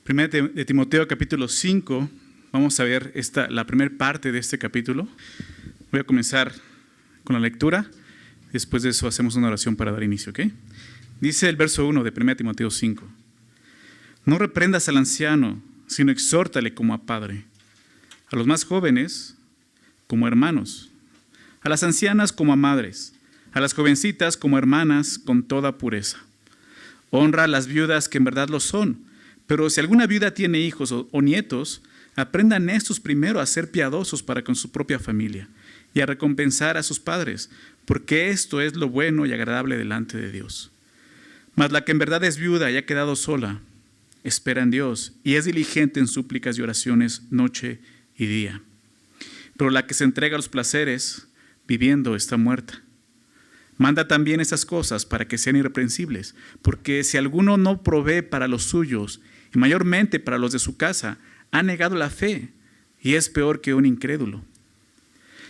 Primera de Timoteo capítulo 5, vamos a ver la primera parte de este capítulo. Voy a comenzar con la lectura, después de eso hacemos una oración para dar inicio, ¿ok? Dice el verso 1 de 1 Timoteo 5. No reprendas al anciano, sino exhórtale como a padre, a los más jóvenes como hermanos, a las ancianas como a madres, a las jovencitas como hermanas con toda pureza. Honra a las viudas que en verdad lo son, pero si alguna viuda tiene hijos o nietos, aprendan estos primero a ser piadosos para con su propia familia y a recompensar a sus padres, porque esto es lo bueno y agradable delante de Dios. Mas la que en verdad es viuda y ha quedado sola, espera en Dios y es diligente en súplicas y oraciones noche y día. Pero la que se entrega a los placeres, viviendo, está muerta. Manda también estas cosas para que sean irreprensibles, porque si alguno no provee para los suyos, y mayormente para los de su casa, ha negado la fe y es peor que un incrédulo.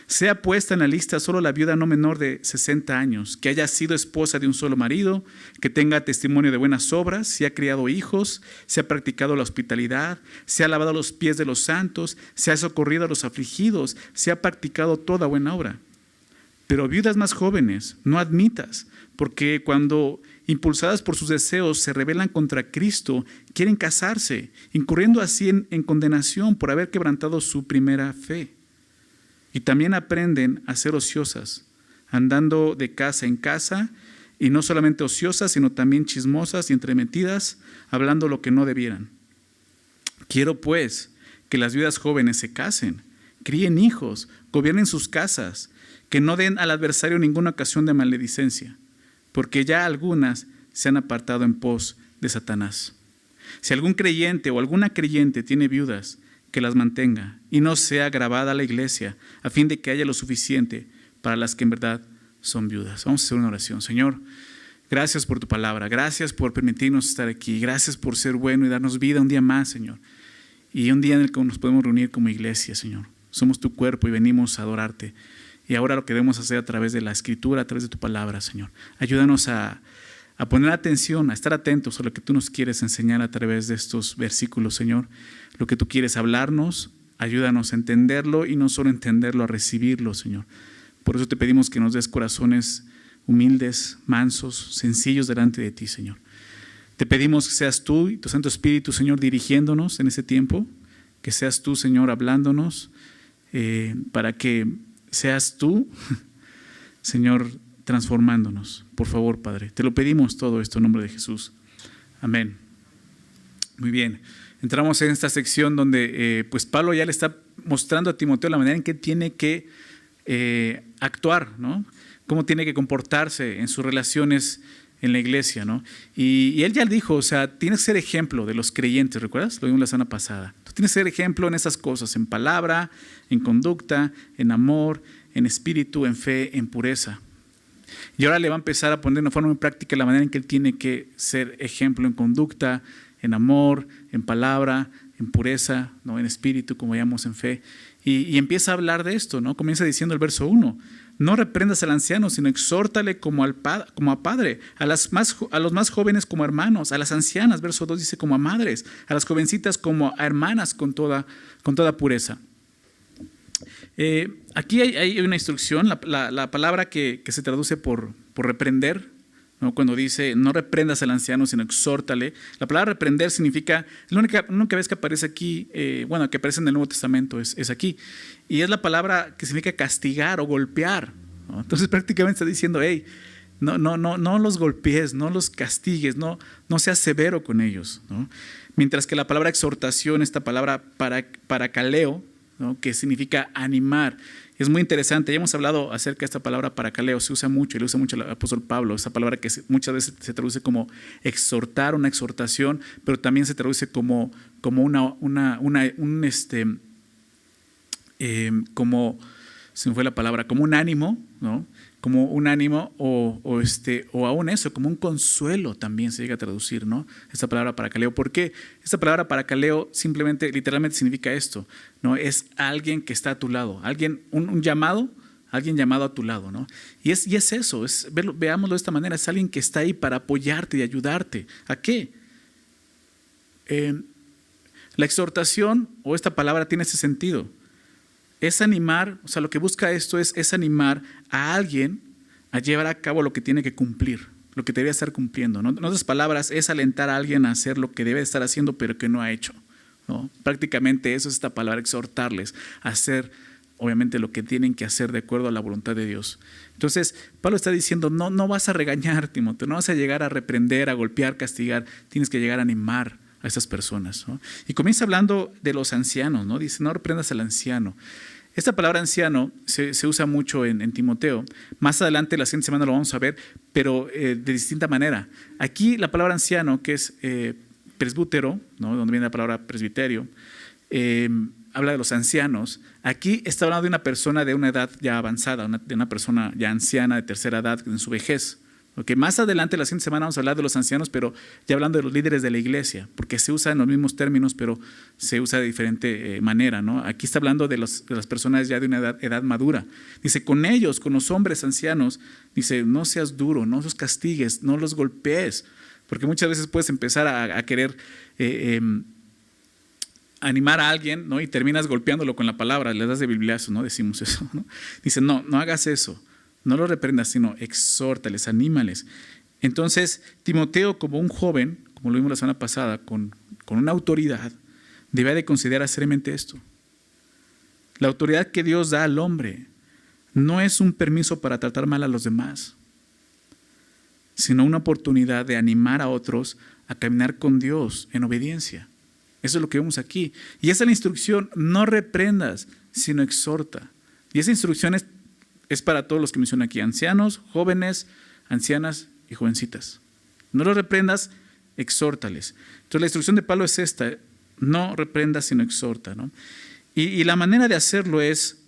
Sea puesta en la lista solo la viuda no menor de 60 años, que haya sido esposa de un solo marido, que tenga testimonio de buenas obras, si ha criado hijos, si ha practicado la hospitalidad, si ha lavado los pies de los santos, si ha socorrido a los afligidos, si ha practicado toda buena obra. Pero viudas más jóvenes no admitas, porque cuando impulsadas por sus deseos se rebelan contra Cristo, quieren casarse, incurriendo así en condenación por haber quebrantado su primera fe. Y también aprenden a ser ociosas, andando de casa en casa, y no solamente ociosas, sino también chismosas y entremetidas, hablando lo que no debieran. Quiero pues que las viudas jóvenes se casen, críen hijos, gobiernen sus casas, que no den al adversario ninguna ocasión de maledicencia, porque ya algunas se han apartado en pos de Satanás. Si algún creyente o alguna creyente tiene viudas, que las mantenga y no sea agravada la iglesia, a fin de que haya lo suficiente para las que en verdad son viudas. Vamos a hacer una oración. Señor, gracias por tu palabra, gracias por permitirnos estar aquí, gracias por ser bueno y darnos vida un día más, Señor, y un día en el que nos podemos reunir como iglesia, Señor. Somos tu cuerpo y venimos a adorarte. Y ahora lo que debemos hacer a través de la Escritura, a través de tu palabra, Señor. Ayúdanos a poner atención, a estar atentos a lo que tú nos quieres enseñar a través de estos versículos, Señor. Lo que tú quieres hablarnos, ayúdanos a entenderlo y no solo entenderlo, a recibirlo, Señor. Por eso te pedimos que nos des corazones humildes, mansos, sencillos delante de ti, Señor. Te pedimos que seas tú y tu Santo Espíritu, Señor, dirigiéndonos en ese tiempo, que seas tú, Señor, hablándonos, para que seas tú, Señor, transformándonos. Por favor, Padre, te lo pedimos todo esto en nombre de Jesús. Amén. Muy bien, entramos en esta sección donde pues Pablo ya le está mostrando a Timoteo la manera en que tiene que actuar, ¿no? Cómo tiene que comportarse en sus relaciones en la iglesia, ¿no? Y él ya dijo, o sea, tienes que ser ejemplo de los creyentes, ¿recuerdas? Lo vimos la semana pasada. Tú tienes que ser ejemplo en esas cosas, en palabra, en conducta, en amor, en espíritu, en fe, en pureza. Y ahora le va a empezar a poner de una forma muy práctica la manera en que él tiene que ser ejemplo en conducta, en amor, en palabra, en pureza, ¿no? En espíritu, como llamamos en fe. Y empieza a hablar de esto, ¿no? Comienza diciendo el verso 1. No reprendas al anciano, sino exhórtale como a padre, a los más jóvenes como hermanos, a las ancianas, verso 2 dice como a madres, a las jovencitas como a hermanas con toda pureza. Aquí hay una instrucción, la palabra que se traduce por reprender, ¿no? Cuando dice no reprendas al anciano sino exhórtale, la palabra reprender significa, la única vez que aparece aquí, que aparece en el Nuevo Testamento es aquí, y es la palabra que significa castigar o golpear, ¿no? Entonces prácticamente está diciendo, hey, no los golpees, no los castigues, no seas severo con ellos, ¿no? Mientras que la palabra exhortación, esta palabra parakaleo, ¿no? Que significa animar. Es muy interesante, ya hemos hablado acerca de esta palabra parakaleo, se usa mucho, y le usa mucho el apóstol Pablo, esa palabra que muchas veces se traduce como exhortar, una exhortación, pero también se traduce como se me fue la palabra, como un ánimo, ¿no? Como un ánimo o aún eso, como un consuelo también se llega a traducir, ¿no? Esta palabra parakaleo. ¿Por qué? Esta palabra parakaleo literalmente significa esto, ¿no? Es alguien que está a tu lado, un llamado, alguien llamado a tu lado, ¿no? Y es eso, veámoslo de esta manera, es alguien que está ahí para apoyarte y ayudarte. ¿A qué? La exhortación o esta palabra tiene ese sentido. Es animar, o sea, lo que busca esto es animar a alguien a llevar a cabo lo que tiene que cumplir, lo que debería estar cumpliendo, ¿no? En otras palabras, es alentar a alguien a hacer lo que debe estar haciendo, pero que no ha hecho, ¿no? Prácticamente eso es esta palabra, exhortarles a hacer, obviamente, lo que tienen que hacer de acuerdo a la voluntad de Dios. Entonces, Pablo está diciendo, no vas a regañar, Timoteo, no vas a llegar a reprender, a golpear, castigar, tienes que llegar a animar a estas personas, ¿no? Y comienza hablando de los ancianos, ¿no? Dice, no reprendas al anciano. Esta palabra anciano se usa mucho en Timoteo. Más adelante, la siguiente semana lo vamos a ver, pero de distinta manera. Aquí la palabra anciano, que es presbútero, ¿no? Donde viene la palabra presbiterio, habla de los ancianos. Aquí está hablando de una persona de una edad ya avanzada, de una persona ya anciana de tercera edad en su vejez. Okay, más adelante, la siguiente semana, vamos a hablar de los ancianos, pero ya hablando de los líderes de la iglesia, porque se usa en los mismos términos, pero se usa de diferente manera, ¿no? Aquí está hablando de las personas ya de una edad madura. Dice, con ellos, con los hombres ancianos, dice, no seas duro, no los castigues, no los golpees, porque muchas veces puedes empezar a querer animar a alguien, ¿no? Y terminas golpeándolo con la palabra, le das de bibliazo, ¿no? Decimos eso, ¿no? Dice, no hagas eso. No los reprendas, sino exhórtales, anímales. Entonces, Timoteo, como un joven, como lo vimos la semana pasada, con una autoridad, debe de considerar seriamente esto. La autoridad que Dios da al hombre no es un permiso para tratar mal a los demás, sino una oportunidad de animar a otros a caminar con Dios en obediencia. Eso es lo que vemos aquí. Y esa es la instrucción, no reprendas, sino exhorta. Y esa instrucción es para todos los que mencionan aquí, ancianos, jóvenes, ancianas y jovencitas. No los reprendas, exhórtales. Entonces la instrucción de Pablo es esta, no reprendas sino exhorta, ¿no? Y la manera de hacerlo es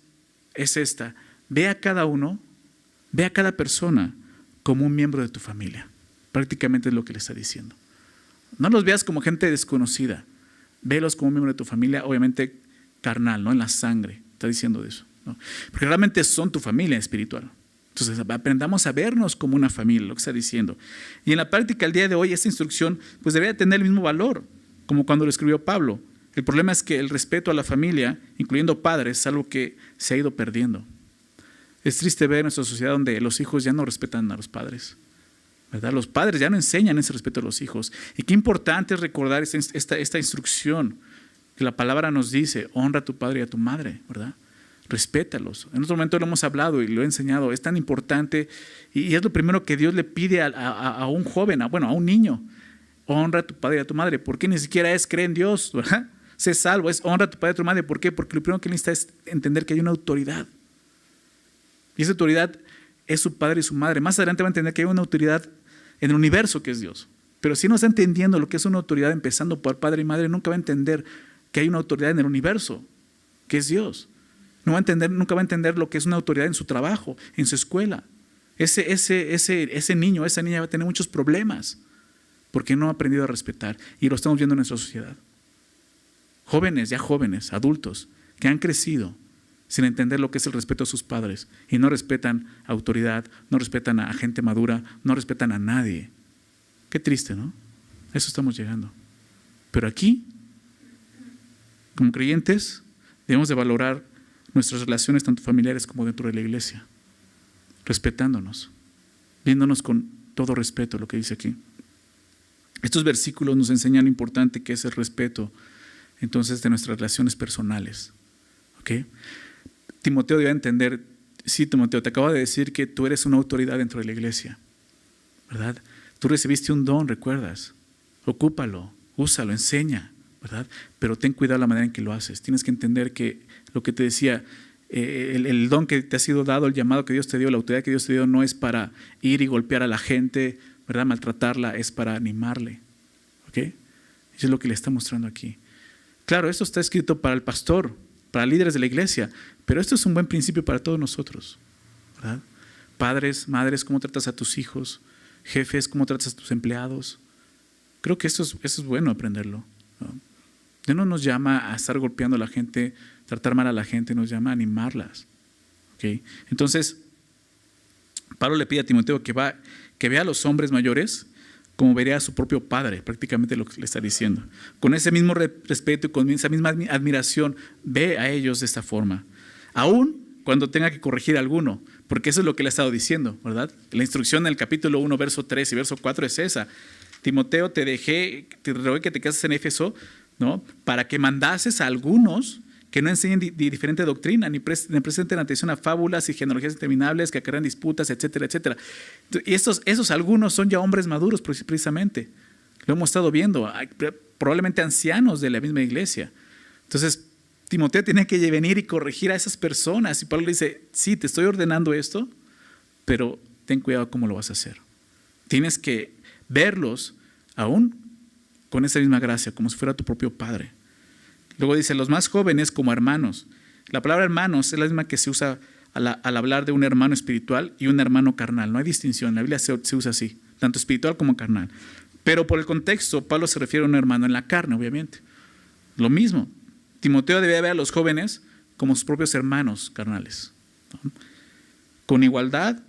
esta, ve a cada uno, ve a cada persona como un miembro de tu familia. Prácticamente es lo que le está diciendo. No los veas como gente desconocida, velos como un miembro de tu familia, obviamente carnal, ¿no? En la sangre, está diciendo eso, ¿no? Porque realmente son tu familia espiritual. Entonces aprendamos a vernos como una familia, lo que está diciendo. Y en la práctica el día de hoy esta instrucción pues debería tener el mismo valor como cuando lo escribió Pablo. El problema es que el respeto a la familia, incluyendo padres, es algo que se ha ido perdiendo. Es triste ver en nuestra sociedad donde los hijos ya no respetan a los padres, ¿verdad? Los padres ya no enseñan ese respeto a los hijos. Y qué importante es recordar esta instrucción que la palabra nos dice, honra a tu padre y a tu madre, ¿verdad? Respétalos. En otro momento lo hemos hablado y lo he enseñado, es tan importante y es lo primero que Dios le pide a un joven, a un niño. Honra a tu padre y a tu madre. ¿Por qué? Ni siquiera es creer en Dios, ¿verdad? Sé salvo, es honra a tu padre y a tu madre. ¿Por qué? Porque lo primero que necesita es entender que hay una autoridad. Y esa autoridad es su padre y su madre. Más adelante va a entender que hay una autoridad en el universo que es Dios. Pero si no está entendiendo lo que es una autoridad, empezando por padre y madre, nunca va a entender que hay una autoridad en el universo, que es Dios. Nunca va a entender lo que es una autoridad en su trabajo, en su escuela. Ese niño, esa niña va a tener muchos problemas porque no ha aprendido a respetar. Y lo estamos viendo en nuestra sociedad. Jóvenes, adultos, que han crecido sin entender lo que es el respeto a sus padres y no respetan autoridad, no respetan a gente madura, no respetan a nadie. Qué triste, ¿no? A eso estamos llegando. Pero aquí, como creyentes, debemos de valorar nuestras relaciones tanto familiares como dentro de la iglesia, respetándonos, viéndonos con todo respeto, lo que dice aquí. Estos versículos nos enseñan lo importante que es el respeto, entonces, de nuestras relaciones personales. ¿Okay? Timoteo debe entender, sí, Timoteo, te acabo de decir que tú eres una autoridad dentro de la iglesia, ¿verdad? Tú recibiste un don, recuerdas, ocúpalo, úsalo, enseña, ¿verdad? Pero ten cuidado de la manera en que lo haces. Tienes que entender que lo que te decía, el don que te ha sido dado, el llamado que Dios te dio, la autoridad que Dios te dio, no es para ir y golpear a la gente, ¿verdad? Maltratarla, es para animarle. ¿Ok? Eso es lo que le está mostrando aquí. Claro, esto está escrito para el pastor, para líderes de la iglesia, pero esto es un buen principio para todos nosotros, ¿verdad? Padres, madres, cómo tratas a tus hijos, jefes, cómo tratas a tus empleados. Creo que eso es bueno aprenderlo, ¿no? Dios no nos llama a estar golpeando a la gente, tratar mal a la gente, nos llama a animarlas. ¿Okay? Entonces, Pablo le pide a Timoteo que vea a los hombres mayores como vería a su propio padre, prácticamente lo que le está diciendo. Con ese mismo respeto y con esa misma admiración, ve a ellos de esta forma. Aún cuando tenga que corregir a alguno, porque eso es lo que le ha estado diciendo, ¿verdad? La instrucción en el capítulo 1, verso 3 y verso 4 es esa. Timoteo, te rogué que te cases en Éfeso, ¿no? Para que mandases a algunos que no enseñen diferente doctrina, ni presenten atención a fábulas y genealogías interminables que acarrean disputas, etcétera, etcétera. Y esos algunos son ya hombres maduros precisamente. Lo hemos estado viendo, probablemente ancianos de la misma iglesia. Entonces, Timoteo tiene que venir y corregir a esas personas. Y Pablo le dice, sí, te estoy ordenando esto, pero ten cuidado cómo lo vas a hacer. Tienes que verlos aún con esa misma gracia, como si fuera tu propio padre. Luego dice, los más jóvenes como hermanos. La palabra hermanos es la misma que se usa al hablar de un hermano espiritual y un hermano carnal. No hay distinción, la Biblia se usa así, tanto espiritual como carnal. Pero por el contexto, Pablo se refiere a un hermano en la carne, obviamente. Lo mismo, Timoteo debe ver a los jóvenes como sus propios hermanos carnales, ¿no? Con igualdad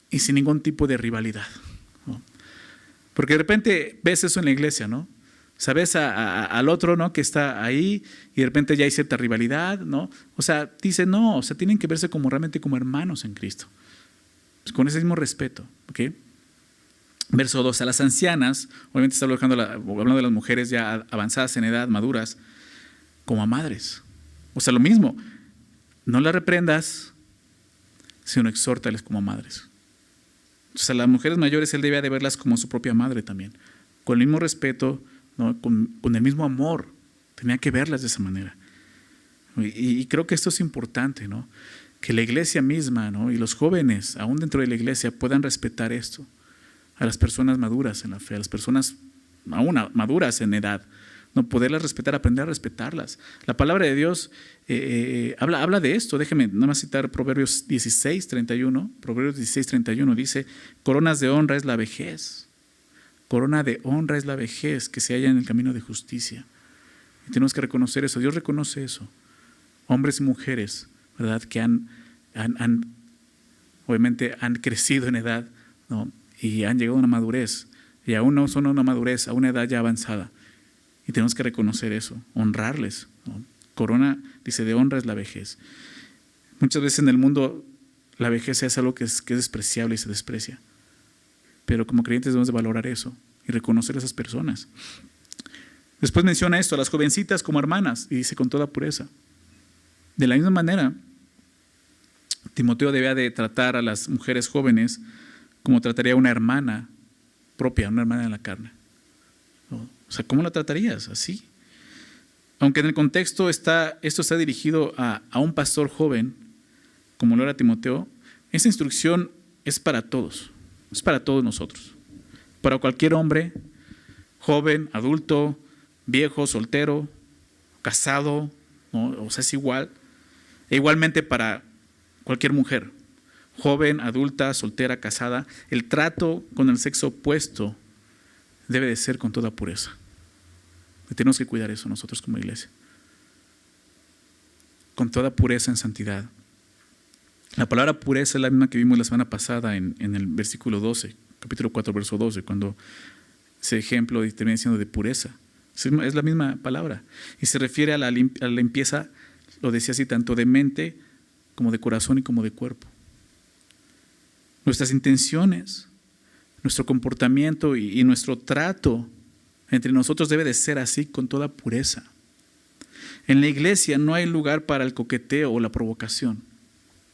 y sin ningún tipo de rivalidad, ¿no? Porque de repente ves eso en la iglesia, ¿no? Sabes al otro, ¿no? Que está ahí y de repente ya hay cierta rivalidad, ¿no? O sea, dice no, o sea, tienen que verse como realmente como hermanos en Cristo, pues con ese mismo respeto, ¿ok? Verso 2, a las ancianas, obviamente está hablando de las mujeres ya avanzadas en edad, maduras, como a madres. O sea, lo mismo, no las reprendas, sino exhórtales como a madres. O sea, las mujeres mayores él debe de verlas como su propia madre también, con el mismo respeto, ¿no? Con el mismo amor, tenía que verlas de esa manera. Y creo que esto es importante, ¿no? Que la iglesia misma, ¿no? Y los jóvenes, aún dentro de la iglesia, puedan respetar esto, a las personas maduras en la fe, a las personas aún maduras en edad, no poderlas respetar, aprender a respetarlas. La palabra de Dios habla de esto. Déjeme nada más citar Proverbios 16:31. Proverbios 16:31 dice, coronas de honra es la vejez. Corona de honra es la vejez que se halla en el camino de justicia. Y tenemos que reconocer eso. Dios reconoce eso. Hombres y mujeres, ¿verdad? Que obviamente han crecido en edad, ¿no? Y han llegado a una madurez. Y aún no son una madurez, a una edad ya avanzada. Y tenemos que reconocer eso, honrarles, ¿no? Corona, dice, de honra es la vejez. Muchas veces en el mundo la vejez es algo que es despreciable y se desprecia. Pero como creyentes debemos de valorar eso y reconocer a esas personas. Después menciona esto, a las jovencitas como hermanas, y dice con toda pureza. De la misma manera, Timoteo debía de tratar a las mujeres jóvenes como trataría a una hermana propia, una hermana en la carne. O sea, ¿cómo la tratarías? Así. Aunque en el contexto esto está dirigido a un pastor joven, como lo era Timoteo, esta instrucción es para todos. Es para todos nosotros, para cualquier hombre, joven, adulto, viejo, soltero, casado, ¿no? O sea, es igual. E igualmente para cualquier mujer, joven, adulta, soltera, casada, el trato con el sexo opuesto debe de ser con toda pureza. Tenemos que cuidar eso nosotros como iglesia. Con toda pureza en santidad. La palabra pureza es la misma que vimos la semana pasada en el versículo 12, capítulo 4, verso 12, cuando ese ejemplo termina diciendo de pureza. Es la misma palabra. Y se refiere a la limpieza, lo decía así, tanto de mente como de corazón y como de cuerpo. Nuestras intenciones, nuestro comportamiento y nuestro trato entre nosotros debe de ser así, con toda pureza. En la iglesia no hay lugar para el coqueteo o la provocación.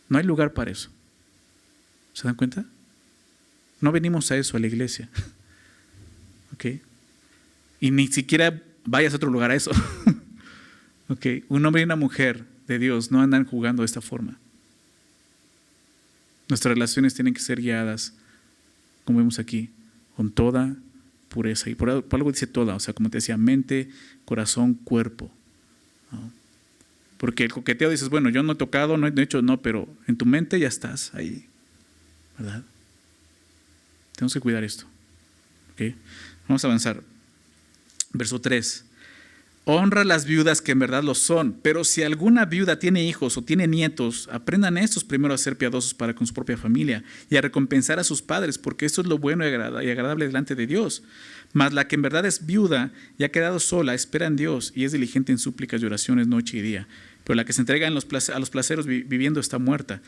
No hay lugar para eso. ¿Se dan cuenta? No venimos a eso, a la iglesia. ¿Ok? Y ni siquiera vayas a otro lugar a eso. ¿Ok? Un hombre y una mujer de Dios no andan jugando de esta forma. Nuestras relaciones tienen que ser guiadas, como vemos aquí, con toda pureza. Y por algo dice toda, o sea, como te decía, mente, corazón, cuerpo, ¿no? Porque el coqueteo dices, bueno, yo no he tocado, no he hecho, no, pero en tu mente ya estás ahí, ¿verdad? Tenemos que cuidar esto. ¿Okay? Vamos a avanzar. Verso 3. honra a las viudas que en verdad lo son, pero si alguna viuda tiene hijos o tiene nietos, aprendan estos primero a ser piadosos para con su propia familia y a recompensar a sus padres, porque esto es lo bueno y agradable delante de Dios. Mas la que en verdad es viuda y ha quedado sola, espera en Dios y es diligente en súplicas y oraciones noche y día. Pero la que se entrega a los placeres viviendo está muerta.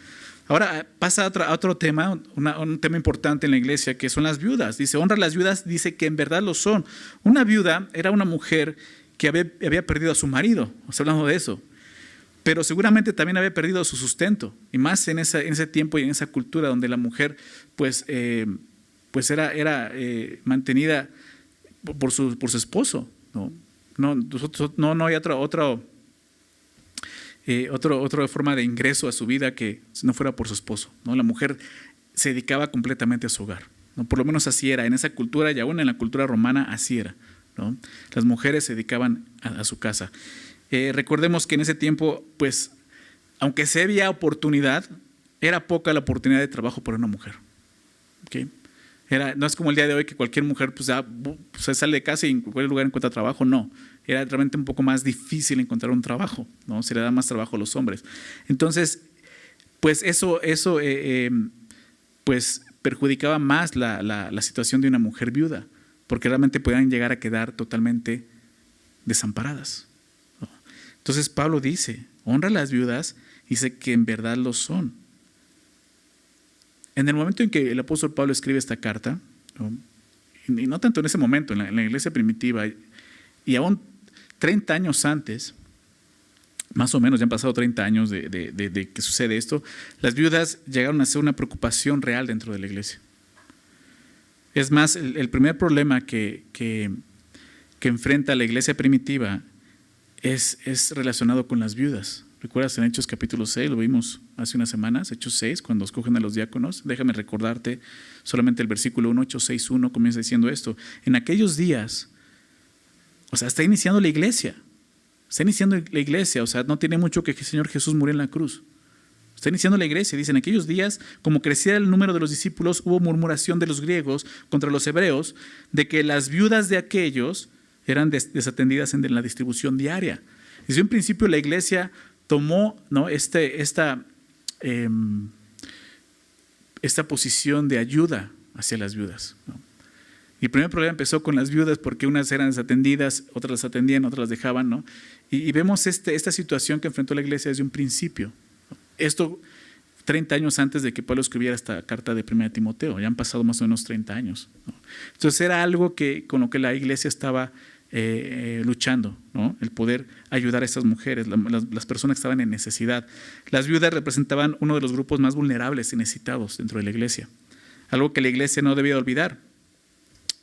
Ahora pasa a otro tema, un tema importante en la iglesia, que son las viudas. Dice, honra a las viudas, dice que en verdad lo son. Una viuda era una mujer que había perdido a su marido, hablando de eso, pero seguramente también había perdido su sustento, y más en ese tiempo y en esa cultura donde la mujer pues era mantenida por su esposo. No hay otra forma de ingreso a su vida que si no fuera por su esposo, ¿no? La mujer se dedicaba completamente a su hogar, ¿no? Por lo menos así era en esa cultura, y aún en la cultura romana así era, ¿no? Las mujeres se dedicaban a su casa. Recordemos que en ese tiempo, pues, aunque se había oportunidad, era poca la oportunidad de trabajo para una mujer. ¿Okay? No es como el día de hoy que cualquier mujer pues sale de casa y en cualquier lugar encuentra trabajo. No, era realmente un poco más difícil encontrar un trabajo, ¿no? Se le da más trabajo a los hombres. Entonces, pues eso pues perjudicaba más la situación de una mujer viuda, porque realmente podían llegar a quedar totalmente desamparadas, ¿no? Entonces Pablo dice, honra a las viudas, dice que en verdad lo son. En el momento en que el apóstol Pablo escribe esta carta, ¿no? Y no tanto en ese momento, en la iglesia primitiva, y aún 30 años antes, más o menos, ya han pasado 30 años de que sucede esto, las viudas llegaron a ser una preocupación real dentro de la iglesia. Es más, el primer problema que enfrenta la iglesia primitiva es relacionado con las viudas. ¿Recuerdas en Hechos capítulo 6? Lo vimos hace unas semanas, Hechos 6, cuando escogen a los diáconos. Déjame recordarte solamente el versículo 1, Hechos 6:1 comienza diciendo esto. En aquellos días, o sea, está iniciando la iglesia. Está iniciando la iglesia, o sea, no tiene mucho que el Señor Jesús murió en la cruz. Está iniciando la iglesia. Dice, en aquellos días, como crecía el número de los discípulos, hubo murmuración de los griegos contra los hebreos de que las viudas de aquellos eran desatendidas en la distribución diaria. Desde un principio la iglesia tomó, ¿no? esta posición de ayuda hacia las viudas, ¿no? Y el primer problema empezó con las viudas porque unas eran desatendidas, otras las atendían, otras las dejaban, ¿no? Y vemos esta situación que enfrentó la iglesia desde un principio. Esto 30 años antes de que Pablo escribiera esta carta de 1 Timoteo, ya han pasado más o menos 30 años, ¿no? Entonces era algo con lo que la iglesia estaba luchando, ¿no? El poder ayudar a estas mujeres, las personas que estaban en necesidad. Las viudas representaban uno de los grupos más vulnerables y necesitados dentro de la iglesia, algo que la iglesia no debía olvidar.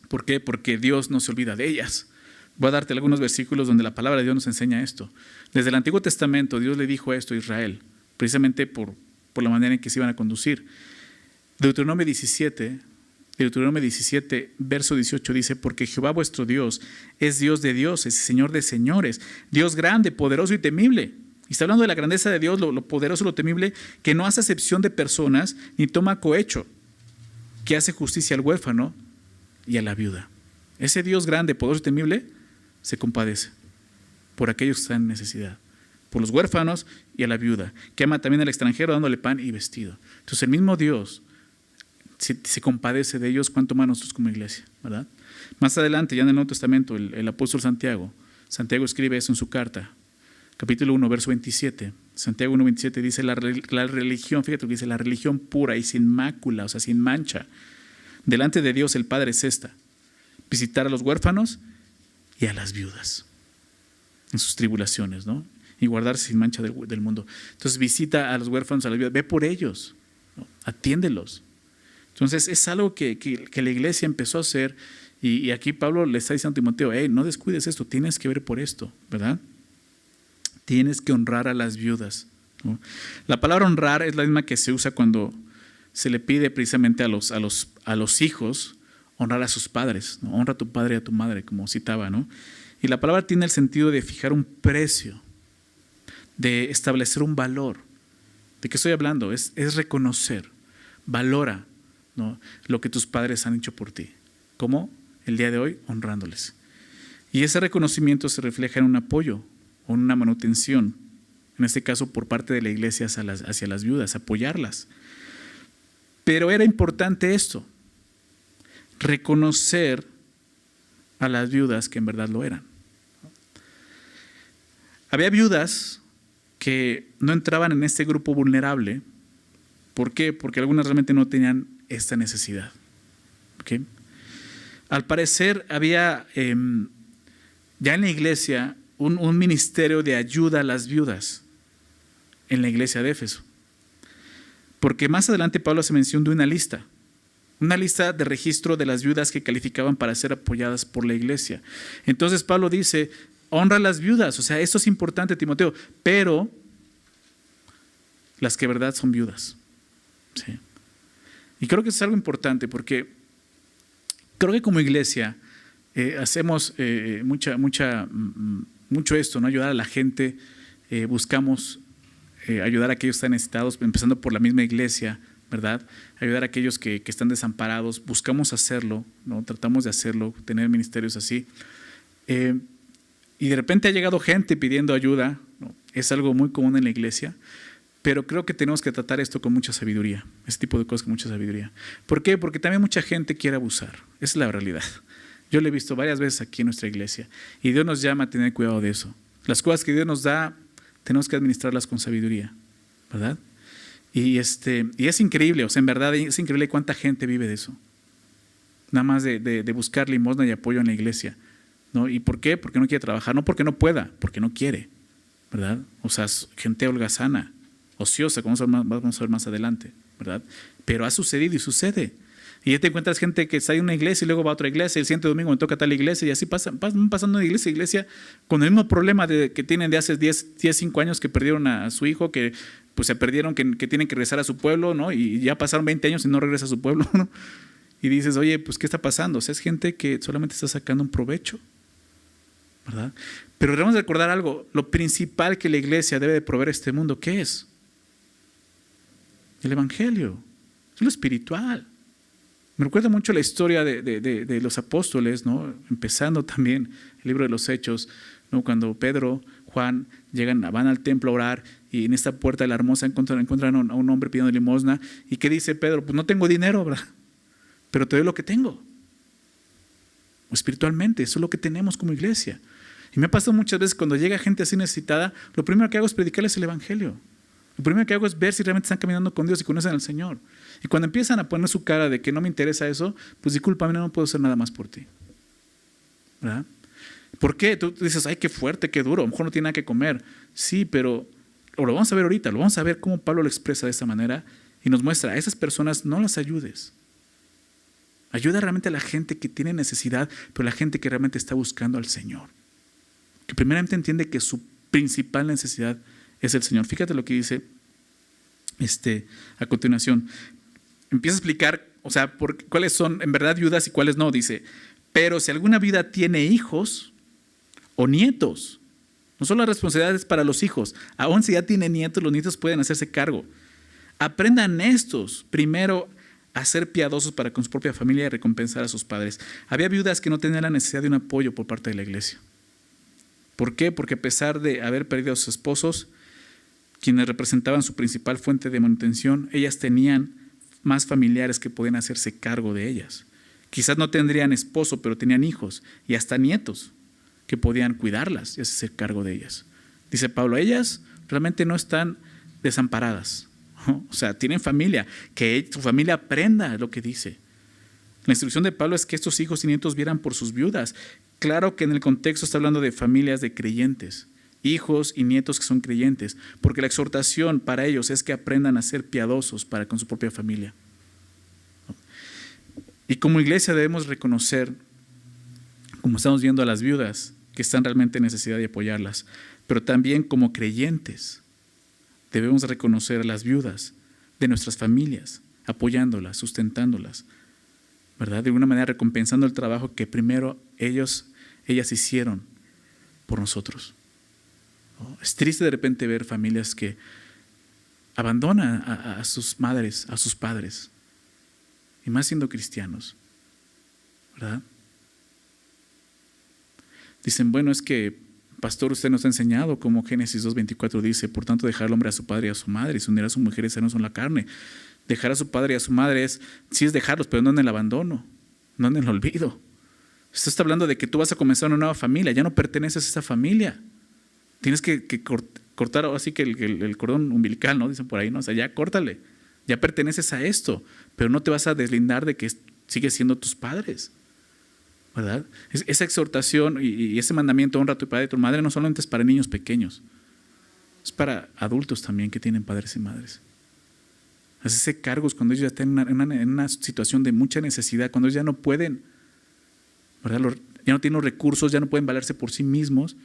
¿Por qué? Porque Dios no se olvida de ellas. Voy a darte algunos versículos donde la palabra de Dios nos enseña esto. Desde el Antiguo Testamento Dios le dijo esto a Israel, precisamente por la manera en que se iban a conducir. Deuteronomio 17, verso 18 dice, porque Jehová vuestro Dios es Dios de dioses, Señor de señores, Dios grande, poderoso y temible. Y está hablando de la grandeza de Dios, lo poderoso, lo temible, que no hace acepción de personas ni toma cohecho, que hace justicia al huérfano y a la viuda. Ese Dios grande, poderoso y temible se compadece por aquellos que están en necesidad, por los huérfanos y a la viuda, que ama también al extranjero dándole pan y vestido. Entonces el mismo Dios se compadece de ellos, cuanto más nosotros como iglesia, ¿verdad? Más adelante, ya en el Nuevo Testamento, el apóstol Santiago escribe eso en su carta, capítulo 1, verso 27. Santiago 1, 27 dice, la religión, fíjate lo que dice, la religión pura y sin mácula, o sea, sin mancha, delante de Dios el Padre es esta: visitar a los huérfanos y a las viudas en sus tribulaciones, ¿no? Y guardarse sin mancha del mundo. Entonces visita a los huérfanos, a las viudas, ve por ellos, ¿no? Atiéndelos. Entonces es algo que la iglesia empezó a hacer, y aquí Pablo le está diciendo a Timoteo, no descuides esto, tienes que ver por esto, ¿verdad? Tienes que honrar a las viudas, ¿no? La palabra honrar es la misma que se usa cuando se le pide precisamente a los hijos honrar a sus padres, ¿no? Honra a tu padre y a tu madre, como citaba, ¿no? Y la palabra tiene el sentido de fijar un precio, de establecer un valor. ¿De qué estoy hablando? Es reconocer, valora, ¿no? Lo que tus padres han hecho por ti. ¿Cómo? El día de hoy, honrándoles. Y ese reconocimiento se refleja en un apoyo o en una manutención, en este caso por parte de la iglesia hacia las viudas, apoyarlas. Pero era importante esto, reconocer a las viudas que en verdad lo eran. Había viudas que no entraban en este grupo vulnerable. ¿Por qué? Porque algunas realmente no tenían esta necesidad. ¿Okay? Al parecer había ya en la iglesia un ministerio de ayuda a las viudas en la iglesia de Éfeso. Porque más adelante Pablo hace mención de una lista de registro de las viudas que calificaban para ser apoyadas por la iglesia. Entonces Pablo dice, honra a las viudas, o sea, esto es importante, Timoteo, pero las que de verdad son viudas. ¿Sí? Y creo que es algo importante porque creo que como iglesia hacemos mucho esto, ¿no? Ayudar a la gente, buscamos ayudar a aquellos que están necesitados, empezando por la misma iglesia, ¿verdad? Ayudar a aquellos que están desamparados, buscamos hacerlo, ¿no? Tratamos de hacerlo, tener ministerios así. Y de repente ha llegado gente pidiendo ayuda, ¿no? Es algo muy común en la iglesia, pero creo que tenemos que tratar esto con mucha sabiduría, ese tipo de cosas con mucha sabiduría. ¿Por qué? Porque también mucha gente quiere abusar, esa es la realidad. Yo lo he visto varias veces aquí en nuestra iglesia y Dios nos llama a tener cuidado de eso. Las cosas que Dios nos da, tenemos que administrarlas con sabiduría, ¿verdad? Y es increíble, o sea, en verdad es increíble cuánta gente vive de eso. Nada más de buscar limosna y apoyo en la iglesia, ¿no? ¿Y por qué? Porque no quiere trabajar, no porque no pueda, porque no quiere, ¿verdad? O sea, gente holgazana, ociosa, como vamos a ver más adelante, ¿verdad? Pero ha sucedido y sucede. Y ya te encuentras gente que está en una iglesia y luego va a otra iglesia, el siguiente domingo me toca tal iglesia y así van pasando de iglesia a iglesia con el mismo problema que tienen de hace 5 años que perdieron a su hijo, que pues se perdieron, que tienen que regresar a su pueblo, ¿no? Y ya pasaron 20 años y no regresa a su pueblo, ¿no? Y dices, oye, pues ¿qué está pasando? O sea, es gente que solamente está sacando un provecho, ¿verdad? Pero debemos recordar algo, lo principal que la iglesia debe de proveer a este mundo, ¿qué es? El evangelio, es lo espiritual. Me recuerda mucho la historia de los apóstoles, ¿no? Empezando también el libro de los Hechos, ¿no? Cuando Pedro, Juan van al templo a orar y en esta puerta de la hermosa encuentran a un hombre pidiendo limosna. ¿Y qué dice Pedro? Pues no tengo dinero, ¿verdad? Pero te doy lo que tengo. Espiritualmente, eso es lo que tenemos como iglesia. Y me ha pasado muchas veces cuando llega gente así necesitada, lo primero que hago es predicarles el evangelio. Lo primero que hago es ver si realmente están caminando con Dios y conocen al Señor. Y cuando empiezan a poner su cara de que no me interesa eso, pues discúlpame, no puedo hacer nada más por ti, ¿verdad? ¿Por qué? Tú dices, ay, qué fuerte, qué duro, a lo mejor no tiene nada que comer. Sí, pero lo vamos a ver ahorita, lo vamos a ver cómo Pablo lo expresa de esta manera y nos muestra, a esas personas no las ayudes. Ayuda realmente a la gente que tiene necesidad, pero la gente que realmente está buscando al Señor. Que primeramente entiende que su principal necesidad es el Señor. Fíjate lo que dice a continuación. Empieza a explicar, o sea, cuáles son en verdad viudas y cuáles no. Dice, pero si alguna viuda tiene hijos o nietos, no son las responsabilidades para los hijos, aún si ya tiene nietos, los nietos pueden hacerse cargo. Aprendan estos primero a ser piadosos para con su propia familia y recompensar a sus padres. Había viudas que no tenían la necesidad de un apoyo por parte de la iglesia. ¿Por qué? Porque a pesar de haber perdido a sus esposos, quienes representaban su principal fuente de manutención, ellas tenían más familiares que podían hacerse cargo de ellas. Quizás no tendrían esposo, pero tenían hijos y hasta nietos que podían cuidarlas y hacerse cargo de ellas. Dice Pablo, ellas realmente no están desamparadas, ¿no? O sea, tienen familia, que su familia aprenda lo que dice. La instrucción de Pablo es que estos hijos y nietos vieran por sus viudas. Claro que en el contexto está hablando de familias de creyentes, hijos y nietos que son creyentes, porque la exhortación para ellos es que aprendan a ser piadosos para con su propia familia. Y como iglesia debemos reconocer, como estamos viendo a las viudas, que están realmente en necesidad de apoyarlas, pero también como creyentes debemos reconocer a las viudas de nuestras familias, apoyándolas, sustentándolas, ¿verdad? De alguna manera recompensando el trabajo que primero ellas hicieron por nosotros. Es triste de repente ver familias que abandonan a sus madres, a sus padres, y más siendo cristianos, ¿verdad? Dicen, bueno, es que, pastor, usted nos ha enseñado como Génesis 2:24 dice, por tanto dejar al hombre a su padre y a su madre y se unirá a su mujer y serán una sola carne. Dejar a su padre y a su madre sí es dejarlos, pero no en el abandono, no en el olvido. Esto está hablando de que tú vas a comenzar una nueva familia, ya no perteneces a esa familia. Tienes que cortar así que el cordón umbilical, ¿no? Dicen por ahí, ¿no? O sea, ya córtale, ya perteneces a esto, pero no te vas a deslindar de que sigues siendo tus padres, ¿verdad? Esa exhortación y ese mandamiento, honra a tu padre y a tu madre, no solamente es para niños pequeños, es para adultos también que tienen padres y madres. Hacerse cargos cuando ellos ya están en una situación de mucha necesidad, cuando ellos ya no pueden, ¿verdad? Ya no tienen los recursos, ya no pueden valerse por sí mismos.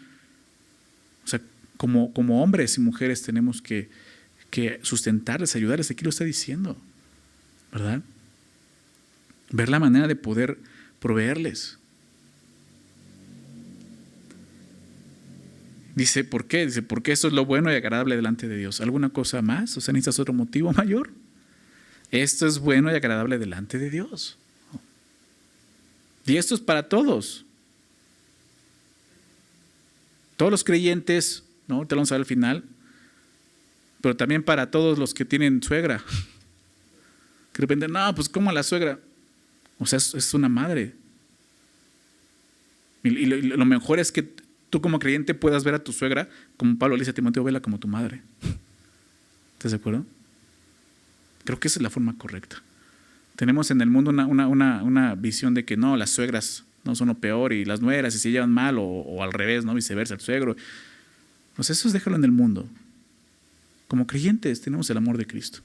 O sea, como hombres y mujeres tenemos que sustentarles, ayudarles. Aquí lo está diciendo, ¿verdad? Ver la manera de poder proveerles. Dice, ¿por qué? Dice, porque eso es lo bueno y agradable delante de Dios. ¿Alguna cosa más? O sea, ¿necesitas otro motivo mayor? Esto es bueno y agradable delante de Dios. Y esto es para todos. Todos los creyentes, ¿no? Te lo vamos a ver al final, pero también para todos los que tienen suegra. Que de repente, no, pues ¿cómo la suegra? O sea, es una madre. Y lo mejor es que tú como creyente puedas ver a tu suegra, como Pablo le dice a Timoteo, vela como tu madre. ¿Estás de acuerdo? Creo que esa es la forma correcta. Tenemos en el mundo una visión de que no, las suegras no son lo peor y las nueras y se llevan mal o al revés, ¿no? Viceversa, el suegro. Pues eso déjalo en el mundo. Como creyentes tenemos el amor de Cristo,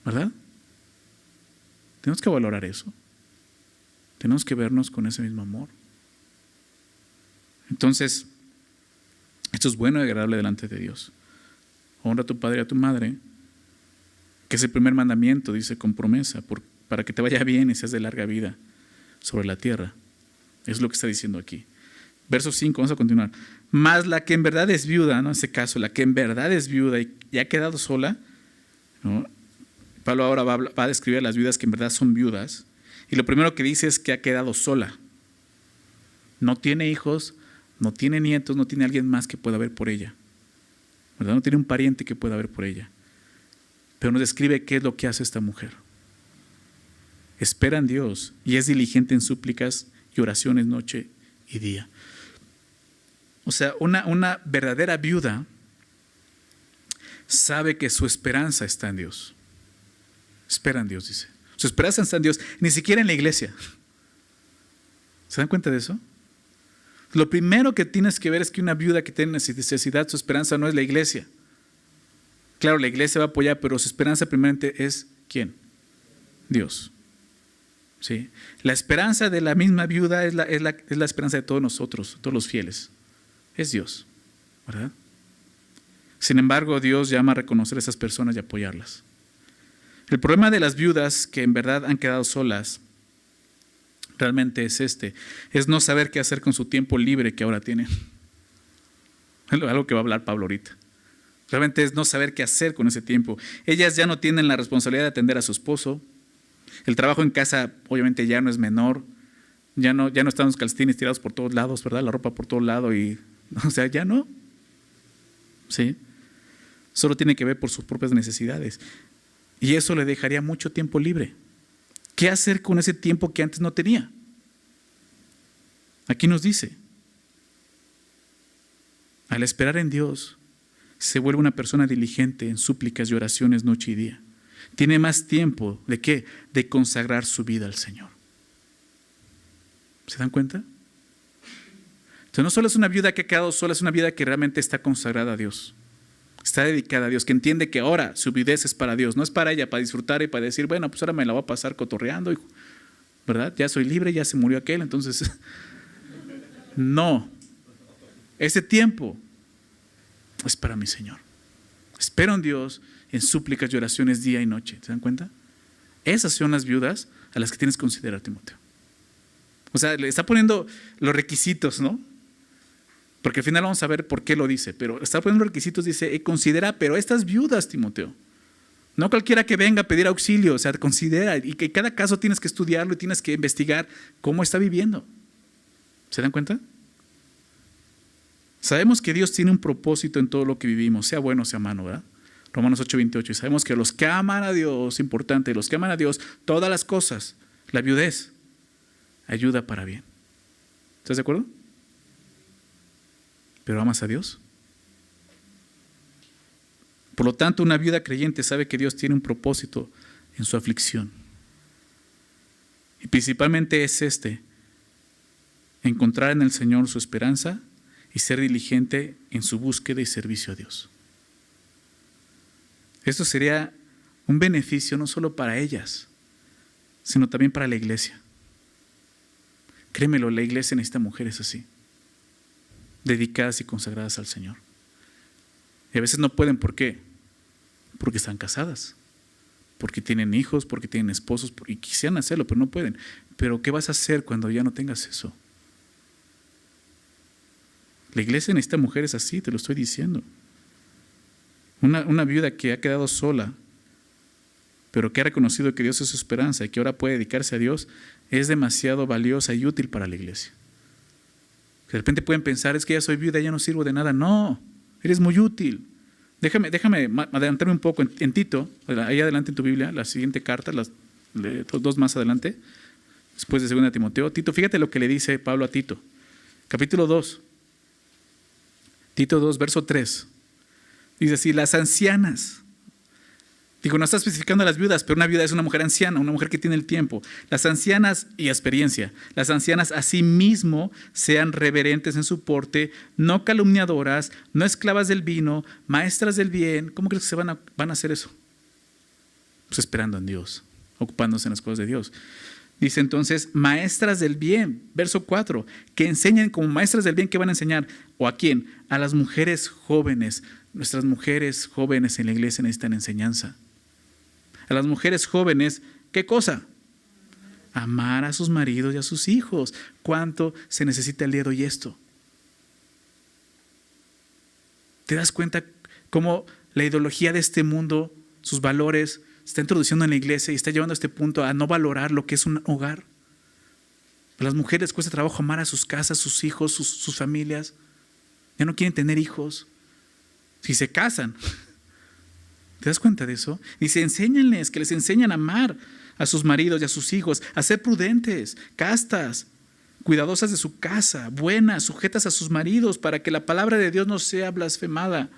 ¿verdad? Tenemos que valorar eso. Tenemos que vernos con ese mismo amor. Entonces, esto es bueno y agradable delante de Dios. Honra a tu padre y a tu madre, que es el primer mandamiento, dice con promesa, para que te vaya bien y seas de larga vida sobre la tierra. Es lo que está diciendo aquí. Verso 5, vamos a continuar. Mas la que en verdad es viuda, ¿no? En este caso, la que en verdad es viuda y ha quedado sola, ¿no? Pablo ahora va a describir a las viudas que en verdad son viudas. Y lo primero que dice es que ha quedado sola. No tiene hijos, no tiene nietos, no tiene alguien más que pueda ver por ella, ¿verdad? No tiene un pariente que pueda ver por ella. Pero nos describe qué es lo que hace esta mujer. Espera en Dios y es diligente en súplicas y oraciones noche y día. O sea, una verdadera viuda sabe que su esperanza está en Dios. Espera en Dios, dice. Su esperanza está en Dios, ni siquiera en la iglesia. ¿Se dan cuenta de eso? Lo primero que tienes que ver es que una viuda que tiene necesidad, su esperanza no es la iglesia. Claro, la iglesia va a apoyar, pero su esperanza primeramente es ¿quién? Dios. ¿Sí? La esperanza de la misma viuda es la esperanza de todos nosotros, todos los fieles. Es Dios, ¿verdad? Sin embargo, Dios llama a reconocer a esas personas y apoyarlas. El problema de las viudas que en verdad han quedado solas realmente es no saber qué hacer con su tiempo libre que ahora tienen. Algo que va a hablar Pablo ahorita. Realmente es no saber qué hacer con ese tiempo. Ellas ya no tienen la responsabilidad de atender a su esposo. El trabajo en casa obviamente ya no es menor. Ya no están los calcetines tirados por todos lados, ¿verdad? La ropa por todos lados o sea, ya no. ¿Sí? Solo tiene que ver por sus propias necesidades. Y eso le dejaría mucho tiempo libre. ¿Qué hacer con ese tiempo que antes no tenía? Aquí nos dice, al esperar en Dios, se vuelve una persona diligente en súplicas y oraciones noche y día. Tiene más tiempo, ¿de qué? De consagrar su vida al Señor. ¿Se dan cuenta? Entonces no solo es una viuda que ha quedado sola, es una viuda que realmente está consagrada a Dios. Está dedicada a Dios, que entiende que ahora su viudez es para Dios, no es para ella, para disfrutar y para decir, bueno, pues ahora me la voy a pasar cotorreando, ¿verdad? Ya soy libre, ya se murió aquel, entonces no. Ese tiempo es para mi Señor. Espero en Dios en súplicas y oraciones día y noche. ¿Se dan cuenta? Esas son las viudas a las que tienes que considerar, Timoteo. O sea, le está poniendo los requisitos, ¿no? Porque al final vamos a ver por qué lo dice, pero está poniendo los requisitos, dice, considera, pero estas viudas, Timoteo, no cualquiera que venga a pedir auxilio, o sea, considera, y que cada caso tienes que estudiarlo y tienes que investigar cómo está viviendo. ¿Se dan cuenta? Sabemos que Dios tiene un propósito en todo lo que vivimos, sea bueno o sea malo, ¿verdad? Romanos 8:28. Y sabemos que los que aman a Dios, importante, los que aman a Dios, todas las cosas, la viudez, ayuda para bien. ¿Estás de acuerdo? ¿Pero amas a Dios? Por lo tanto, una viuda creyente sabe que Dios tiene un propósito en su aflicción. Y principalmente es encontrar en el Señor su esperanza y ser diligente en su búsqueda y servicio a Dios. Esto sería un beneficio no solo para ellas, sino también para la iglesia. Créemelo, la iglesia necesita mujeres así, dedicadas y consagradas al Señor. Y a veces no pueden, ¿por qué? Porque están casadas, porque tienen hijos, porque tienen esposos, y quisieran hacerlo, pero no pueden. Pero ¿qué vas a hacer cuando ya no tengas eso? La iglesia necesita mujeres así, te lo estoy diciendo. Una viuda que ha quedado sola, pero que ha reconocido que Dios es su esperanza y que ahora puede dedicarse a Dios, es demasiado valiosa y útil para la iglesia. De repente pueden pensar, es que ya soy viuda, ya no sirvo de nada. No, eres muy útil. Déjame adelantarme un poco en Tito, ahí adelante en tu Biblia, la siguiente carta, las dos más adelante, después de 2 Timoteo. Tito, fíjate lo que le dice Pablo a Tito. Capítulo 2, Tito 2, verso 3. Dice así, las ancianas. Digo, no está especificando a las viudas, pero una viuda es una mujer anciana, una mujer que tiene el tiempo. Las ancianas y experiencia. Las ancianas asimismo sean reverentes en su porte, no calumniadoras, no esclavas del vino, maestras del bien. ¿Cómo crees que se van a hacer eso? Pues esperando en Dios, ocupándose en las cosas de Dios. Dice entonces, maestras del bien, verso 4, que enseñen como maestras del bien. ¿Qué van a enseñar? ¿O a quién? A las mujeres jóvenes. Nuestras mujeres jóvenes en la iglesia necesitan enseñanza. A las mujeres jóvenes, ¿qué cosa? Amar a sus maridos y a sus hijos. ¿Cuánto se necesita el día de hoy esto? ¿Te das cuenta cómo la ideología de este mundo, sus valores, se está introduciendo en la iglesia y está llevando a este punto a no valorar lo que es un hogar? A las mujeres les cuesta trabajo amar a sus casas, sus hijos, sus familias. Ya no quieren tener hijos. Si se casan, ¿te das cuenta de eso? Dice, enséñanles, que les enseñan a amar a sus maridos y a sus hijos, a ser prudentes, castas, cuidadosas de su casa, buenas, sujetas a sus maridos, para que la palabra de Dios no sea blasfemada.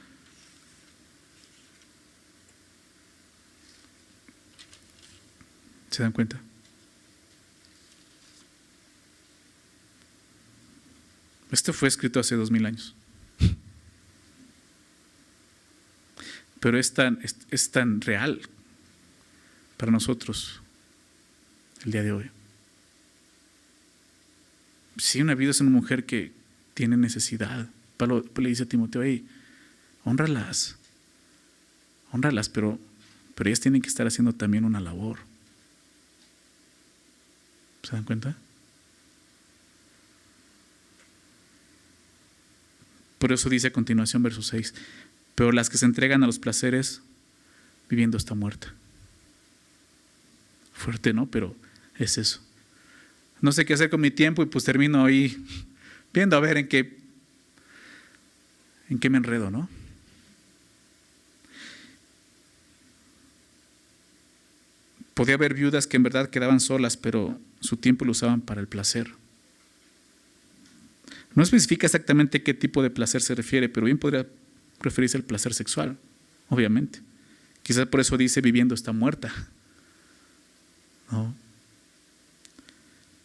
¿Se dan cuenta? Esto fue escrito hace 2000 años. Pero es tan real para nosotros el día de hoy. Sí, una vida es una mujer que tiene necesidad. Pablo le dice a Timoteo, hey, hónralas, pero ellas tienen que estar haciendo también una labor. ¿Se dan cuenta? Por eso dice a continuación, verso 6, pero las que se entregan a los placeres, viviendo está muerta. Fuerte, ¿no? Pero es eso. No sé qué hacer con mi tiempo y pues termino ahí viendo a ver en qué me enredo, ¿no? Podía haber viudas que en verdad quedaban solas, pero su tiempo lo usaban para el placer. No especifica exactamente qué tipo de placer se refiere, pero bien podría referirse al placer sexual, obviamente. Quizás por eso dice viviendo está muerta. ¿No?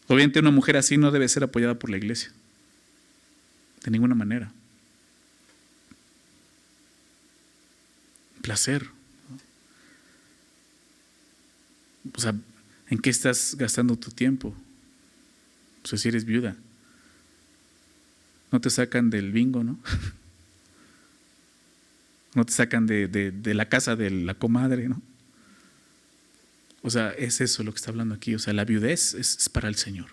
Obviamente una mujer así no debe ser apoyada por la iglesia. De ninguna manera. Placer. O sea, ¿en qué estás gastando tu tiempo? O sea, si eres viuda. No te sacan del bingo, ¿no? No te sacan de la casa de la comadre, ¿no? O sea, es eso lo que está hablando aquí. O sea, la viudez es para el Señor.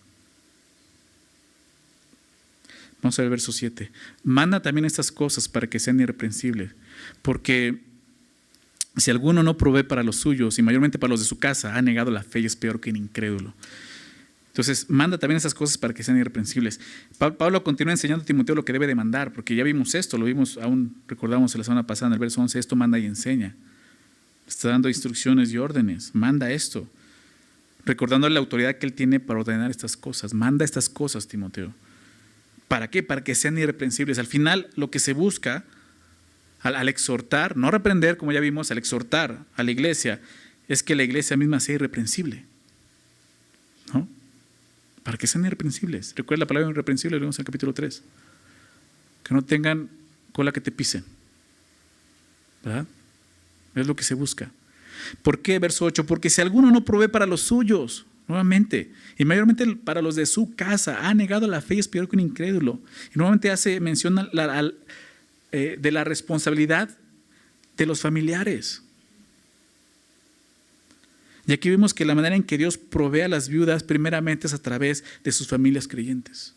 Vamos a ver el verso 7. Manda también estas cosas para que sean irreprensibles. Porque si alguno no provee para los suyos y mayormente para los de su casa, ha negado la fe y es peor que un incrédulo. Entonces, manda también esas cosas para que sean irreprensibles. Pablo continúa enseñando a Timoteo lo que debe demandar, porque ya vimos esto, lo vimos, aún recordamos la semana pasada en el verso 11, esto manda y enseña. Está dando instrucciones y órdenes, manda esto. Recordando la autoridad que él tiene para ordenar estas cosas. Manda estas cosas, Timoteo. ¿Para qué? Para que sean irreprensibles. Al final, lo que se busca al exhortar, no reprender, como ya vimos, al exhortar a la iglesia, es que la iglesia misma sea irreprensible, ¿no? Para que sean irreprensibles. Recuerda la palabra irreprensible, lo vimos en el capítulo 3. Que no tengan cola que te pisen, ¿verdad? Es lo que se busca. ¿Por qué? Verso 8, porque si alguno no provee para los suyos, nuevamente, y mayormente para los de su casa, ha negado la fe y es peor que un incrédulo. Y nuevamente hace mención de la responsabilidad de los familiares. Y aquí vemos que la manera en que Dios provee a las viudas primeramente es a través de sus familias creyentes.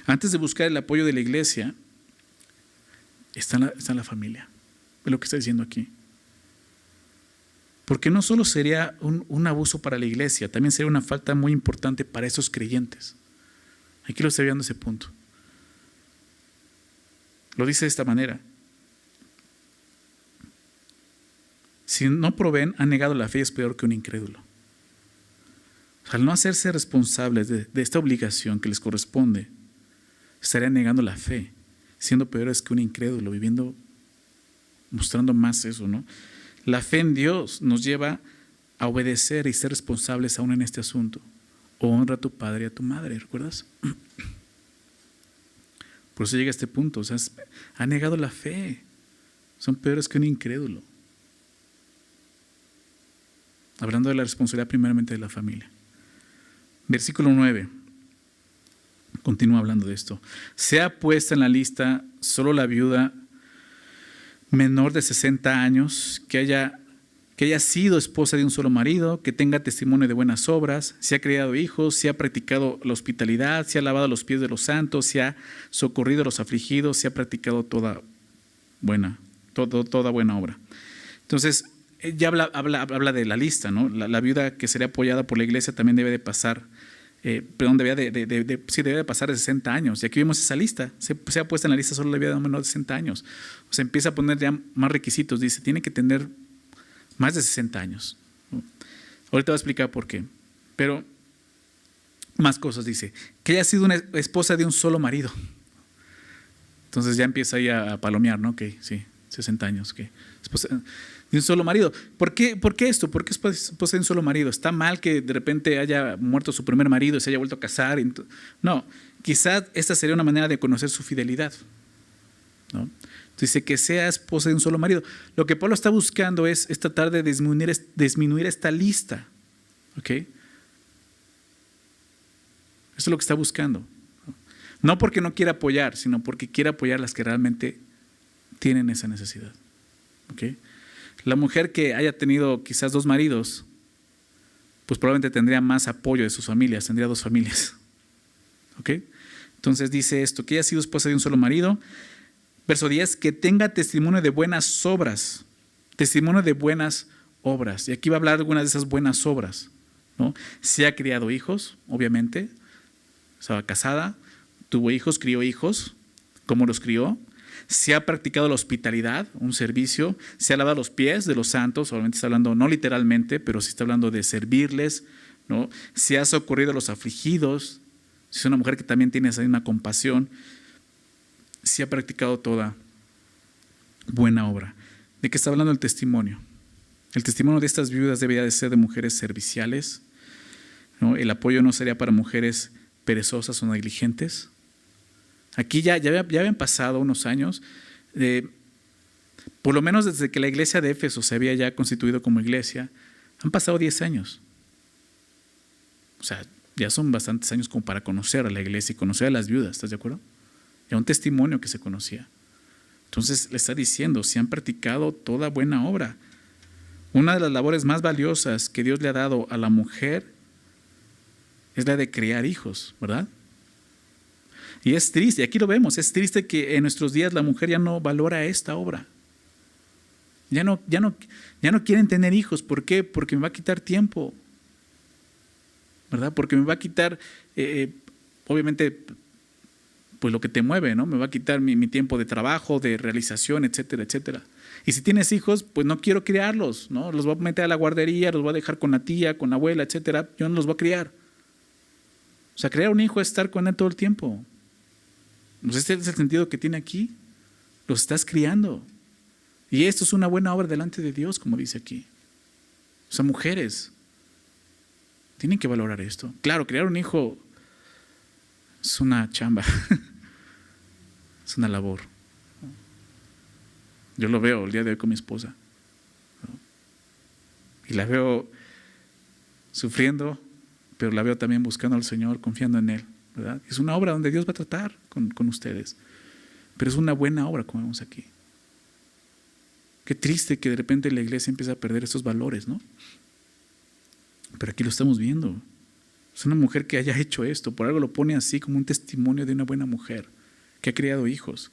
Antes de buscar el apoyo de la iglesia, está en la familia. Es lo que está diciendo aquí. Porque no solo sería un abuso para la iglesia, también sería una falta muy importante para esos creyentes. Aquí lo estoy viendo ese punto. Lo dice de esta manera. Si no proveen, han negado la fe y es peor que un incrédulo. Al no hacerse responsables de esta obligación que les corresponde, estarían negando la fe, siendo peores que un incrédulo, viviendo, mostrando más eso, ¿no? La fe en Dios nos lleva a obedecer y ser responsables aún en este asunto. Honra a tu padre y a tu madre, ¿recuerdas? Por eso llega a este punto, o sea, ha negado la fe, son peores que un incrédulo. Hablando de la responsabilidad primeramente de la familia. Versículo 9. Continúa hablando de esto. Sea puesta en la lista solo la viuda menor de 60 años, que haya sido esposa de un solo marido, que tenga testimonio de buenas obras, se ha criado hijos, se ha practicado la hospitalidad, se ha lavado los pies de los santos, se ha socorrido a los afligidos, se ha practicado toda buena obra. Entonces, ya habla de la lista, ¿no? La viuda que sería apoyada por la iglesia también debe de pasar, debía de pasar de 60 años. Y aquí vemos esa lista, se ha puesto en la lista solo la viuda menor de 60 años. O sea, empieza a poner ya más requisitos, dice, tiene que tener más de 60 años. Ahorita voy a explicar por qué. Pero más cosas, dice, que haya sido una esposa de un solo marido. Entonces ya empieza ahí a palomear, ¿no? Ok, sí, 60 años, ok. Esposa de un solo marido. ¿Por qué esto? ¿Por qué esposa de un solo marido? ¿Está mal que de repente haya muerto su primer marido y se haya vuelto a casar? No, quizás esta sería una manera de conocer su fidelidad, ¿no? Dice que sea esposa de un solo marido. Lo que Pablo está buscando es tratar de disminuir esta lista. ¿Ok? Eso es lo que está buscando. No porque no quiera apoyar, sino porque quiere apoyar a las que realmente tienen esa necesidad. ¿Ok? La mujer que haya tenido quizás 2 maridos, pues probablemente tendría más apoyo de sus familias, tendría 2 familias. ¿Ok? Entonces dice esto, que haya sido esposa de un solo marido. Verso 10, que tenga testimonio de buenas obras. Testimonio de buenas obras. Y aquí va a hablar de algunas de esas buenas obras, ¿no? Se ha criado hijos, obviamente. Estaba casada, tuvo hijos, crió hijos. ¿Cómo los crió? Se ha practicado la hospitalidad, un servicio. Se ha lavado los pies de los santos. Obviamente está hablando, no literalmente, pero sí está hablando de servirles, ¿no? Se ha socorrido a los afligidos. Es una mujer que también tiene esa misma compasión. Sí ha practicado toda buena obra. ¿De qué está hablando el testimonio? El testimonio de estas viudas debería de ser de mujeres serviciales, ¿no? El apoyo no sería para mujeres perezosas o negligentes. Aquí ya habían pasado unos años, por lo menos desde que la iglesia de Éfeso se había ya constituido como iglesia, han pasado 10 años. O sea, ya son bastantes años como para conocer a la iglesia y conocer a las viudas, ¿estás de acuerdo? Era un testimonio que se conocía. Entonces le está diciendo, si han practicado toda buena obra. Una de las labores más valiosas que Dios le ha dado a la mujer es la de criar hijos, ¿verdad? Y es triste, aquí lo vemos, es triste que en nuestros días la mujer ya no valora esta obra. Ya no quieren tener hijos. ¿Por qué? Porque me va a quitar tiempo. ¿verdad? Porque me va a quitar, obviamente, pues lo que te mueve, ¿no? Me va a quitar mi tiempo de trabajo, de realización, etcétera, etcétera. Y si tienes hijos, pues no quiero criarlos, ¿no? Los voy a meter a la guardería, los voy a dejar con la tía, con la abuela, etcétera. Yo no los voy a criar. O sea, criar un hijo es estar con él todo el tiempo. Pues este es el sentido que tiene aquí. Los estás criando. Y esto es una buena obra delante de Dios, como dice aquí. O sea, mujeres tienen que valorar esto. Claro, criar un hijo es una chamba. Es una labor. Yo lo veo el día de hoy con mi esposa. Y la veo sufriendo, pero la veo también buscando al Señor, confiando en Él, ¿verdad? Es una obra donde Dios va a tratar con ustedes. Pero es una buena obra, como vemos aquí. Qué triste que de repente la iglesia empieza a perder estos valores, ¿no? Pero aquí lo estamos viendo. Es una mujer que haya hecho esto, por algo lo pone así como un testimonio de una buena mujer que ha criado hijos.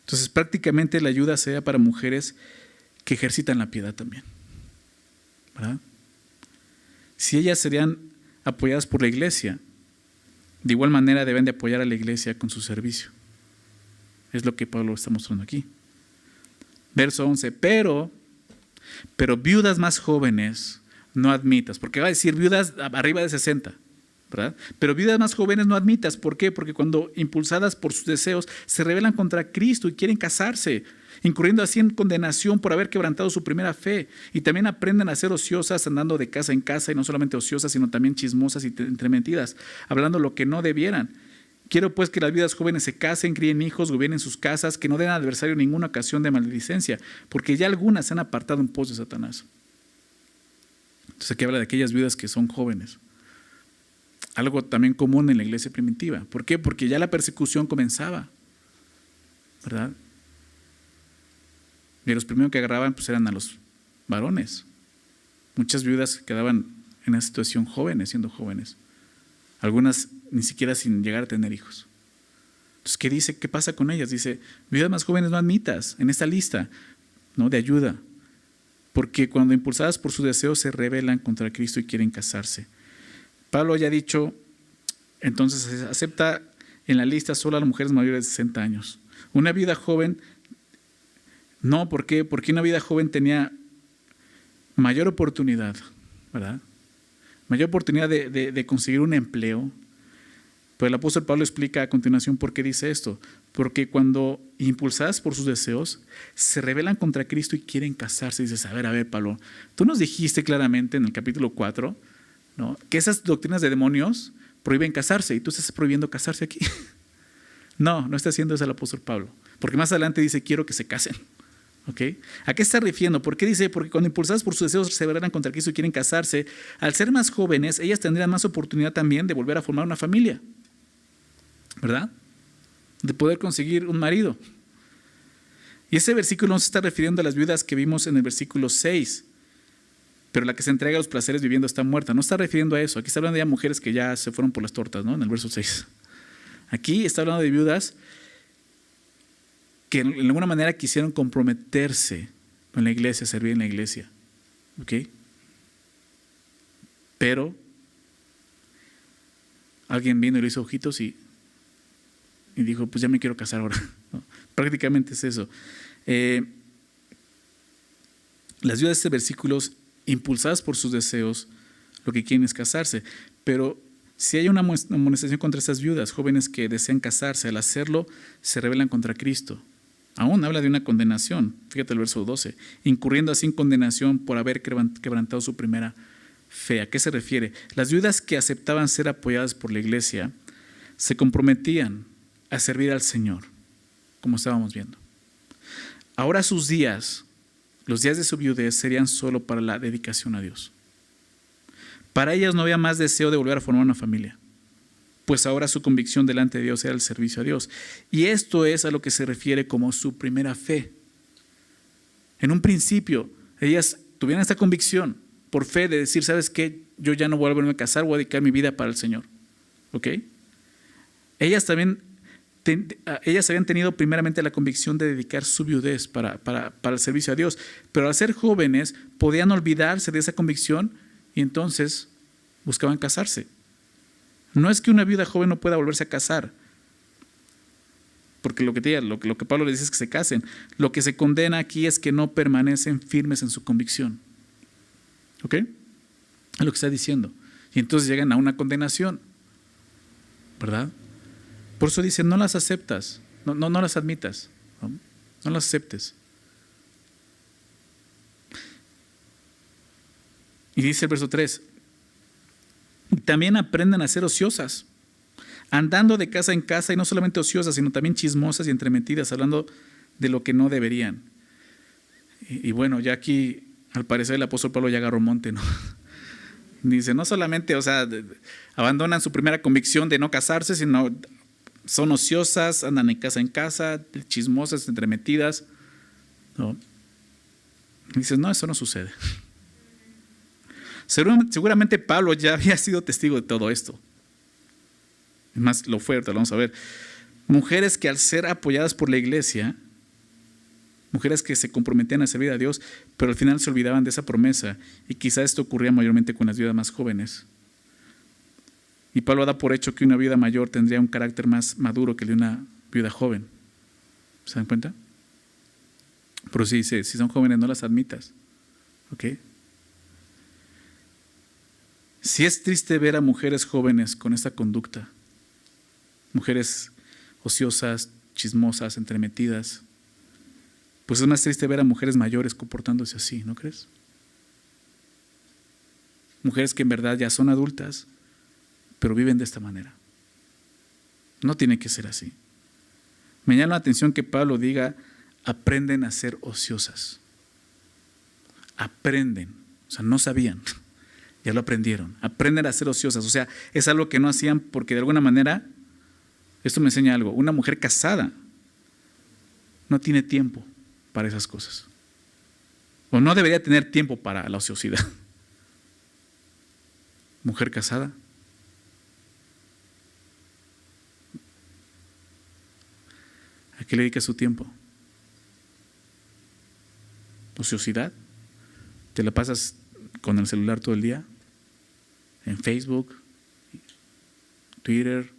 Entonces prácticamente la ayuda sea para mujeres que ejercitan la piedad también, ¿verdad? Si ellas serían apoyadas por la iglesia, de igual manera deben de apoyar a la iglesia con su servicio. Es lo que Pablo está mostrando aquí. Verso 11, pero viudas más jóvenes no admitas, porque va a decir viudas arriba de 60, ¿verdad? Pero viudas más jóvenes no admitas. ¿Por qué? Porque cuando impulsadas por sus deseos se rebelan contra Cristo y quieren casarse, incurriendo así en condenación por haber quebrantado su primera fe. Y también aprenden a ser ociosas, andando de casa en casa, y no solamente ociosas, sino también chismosas y entremetidas, hablando lo que no debieran. Quiero pues que las viudas jóvenes se casen, críen hijos, gobiernen sus casas, que no den al adversario ninguna ocasión de maledicencia, porque ya algunas se han apartado en pos de Satanás. Entonces aquí habla de aquellas viudas que son jóvenes. Algo también común en la iglesia primitiva. ¿Por qué? Porque ya la persecución comenzaba, ¿verdad? Y los primeros que agarraban pues eran a los varones. Muchas viudas quedaban en esa situación jóvenes, siendo jóvenes. Algunas ni siquiera sin llegar a tener hijos. Entonces, ¿qué dice? ¿Qué pasa con ellas? Dice, viudas más jóvenes no admitas en esta lista, ¿no?, de ayuda, porque cuando impulsadas por sus deseos se rebelan contra Cristo y quieren casarse. Pablo ya ha dicho, entonces acepta en la lista solo a las mujeres mayores de 60 años. Una viuda joven, no, ¿por qué? Porque una viuda joven tenía mayor oportunidad, ¿verdad? Mayor oportunidad de conseguir un empleo. Pero el apóstol Pablo explica a continuación por qué dice esto. Porque cuando impulsadas por sus deseos se rebelan contra Cristo y quieren casarse. Dices, a ver Pablo, tú nos dijiste claramente en el capítulo 4, ¿no?, que esas doctrinas de demonios prohíben casarse y tú estás prohibiendo casarse aquí. No está haciendo eso el apóstol Pablo. Porque más adelante dice, quiero que se casen. ¿Okay? ¿A qué está refiriendo? ¿Por qué dice? Porque cuando impulsadas por sus deseos se rebelan contra Cristo y quieren casarse, al ser más jóvenes, ellas tendrían más oportunidad también de volver a formar una familia, ¿verdad? De poder conseguir un marido. Y ese versículo no se está refiriendo a las viudas que vimos en el versículo 6, pero la que se entrega a los placeres viviendo está muerta. No está refiriendo a eso. Aquí está hablando de mujeres que ya se fueron por las tortas, ¿no?, en el verso 6. Aquí está hablando de viudas que en alguna manera quisieron comprometerse con la iglesia, servir en la iglesia. ¿Ok? Pero alguien vino y le hizo ojitos y dijo, pues ya me quiero casar ahora. ¿No? Prácticamente es eso. Las viudas de este versículo, impulsadas por sus deseos, lo que quieren es casarse. Pero si hay una amonestación contra estas viudas, jóvenes que desean casarse, al hacerlo se rebelan contra Cristo. Aún habla de una condenación. Fíjate el verso 12. Incurriendo así en condenación por haber quebrantado su primera fe. ¿A qué se refiere? Las viudas que aceptaban ser apoyadas por la iglesia se comprometían a servir al Señor, como estábamos viendo. Ahora sus días, los días de su viudez, serían solo para la dedicación a Dios. Para ellas no había más deseo de volver a formar una familia, pues ahora su convicción delante de Dios era el servicio a Dios. Y esto es a lo que se refiere como su primera fe. En un principio, ellas tuvieron esta convicción por fe de decir, ¿sabes qué? Yo ya no voy a volverme a casar, voy a dedicar mi vida para el Señor. ¿Ok? Ellas habían tenido primeramente la convicción de dedicar su viudez para el servicio a Dios, pero al ser jóvenes podían olvidarse de esa convicción y entonces buscaban casarse. No es que una viuda joven no pueda volverse a casar, porque lo que Pablo les dice es que se casen. Lo que se condena aquí es que no permanecen firmes en su convicción. ¿Ok? Es lo que está diciendo. Y entonces llegan a una condenación, ¿verdad? Por eso dice, no las aceptas, no las admitas, no las aceptes. Y dice el verso 3, también aprendan a ser ociosas, andando de casa en casa, y no solamente ociosas, sino también chismosas y entremetidas, hablando de lo que no deberían. Y bueno, ya aquí, al parecer, el apóstol Pablo ya agarró monte, ¿no? Dice, no solamente, abandonan su primera convicción de no casarse, sino son ociosas, andan en casa, chismosas, entremetidas, ¿no? Dices, no, eso no sucede. Seguramente Pablo ya había sido testigo de todo esto. Más lo fue, ahorita lo vamos a ver. Mujeres que al ser apoyadas por la iglesia, mujeres que se comprometían a servir a Dios, pero al final se olvidaban de esa promesa, y quizá esto ocurría mayormente con las viudas más jóvenes. Y Pablo da por hecho que una viuda mayor tendría un carácter más maduro que el de una viuda joven. ¿Se dan cuenta? Pero sí dice, si son jóvenes no las admitas. ¿Ok? Sí es triste ver a mujeres jóvenes con esta conducta. Mujeres ociosas, chismosas, entremetidas. Pues es más triste ver a mujeres mayores comportándose así, ¿no crees? Mujeres que en verdad ya son adultas, pero viven de esta manera. No tiene que ser así. Me llama la atención que Pablo diga, aprenden a ser ociosas. Aprenden, no sabían, ya lo aprendieron. Aprenden a ser ociosas, es algo que no hacían porque de alguna manera, esto me enseña algo, una mujer casada no tiene tiempo para esas cosas. O no debería tener tiempo para la ociosidad. Mujer casada. ¿A qué le dedica su tiempo? ¿Ociosidad? ¿Te la pasas con el celular todo el día? ¿En Facebook? ¿Twitter?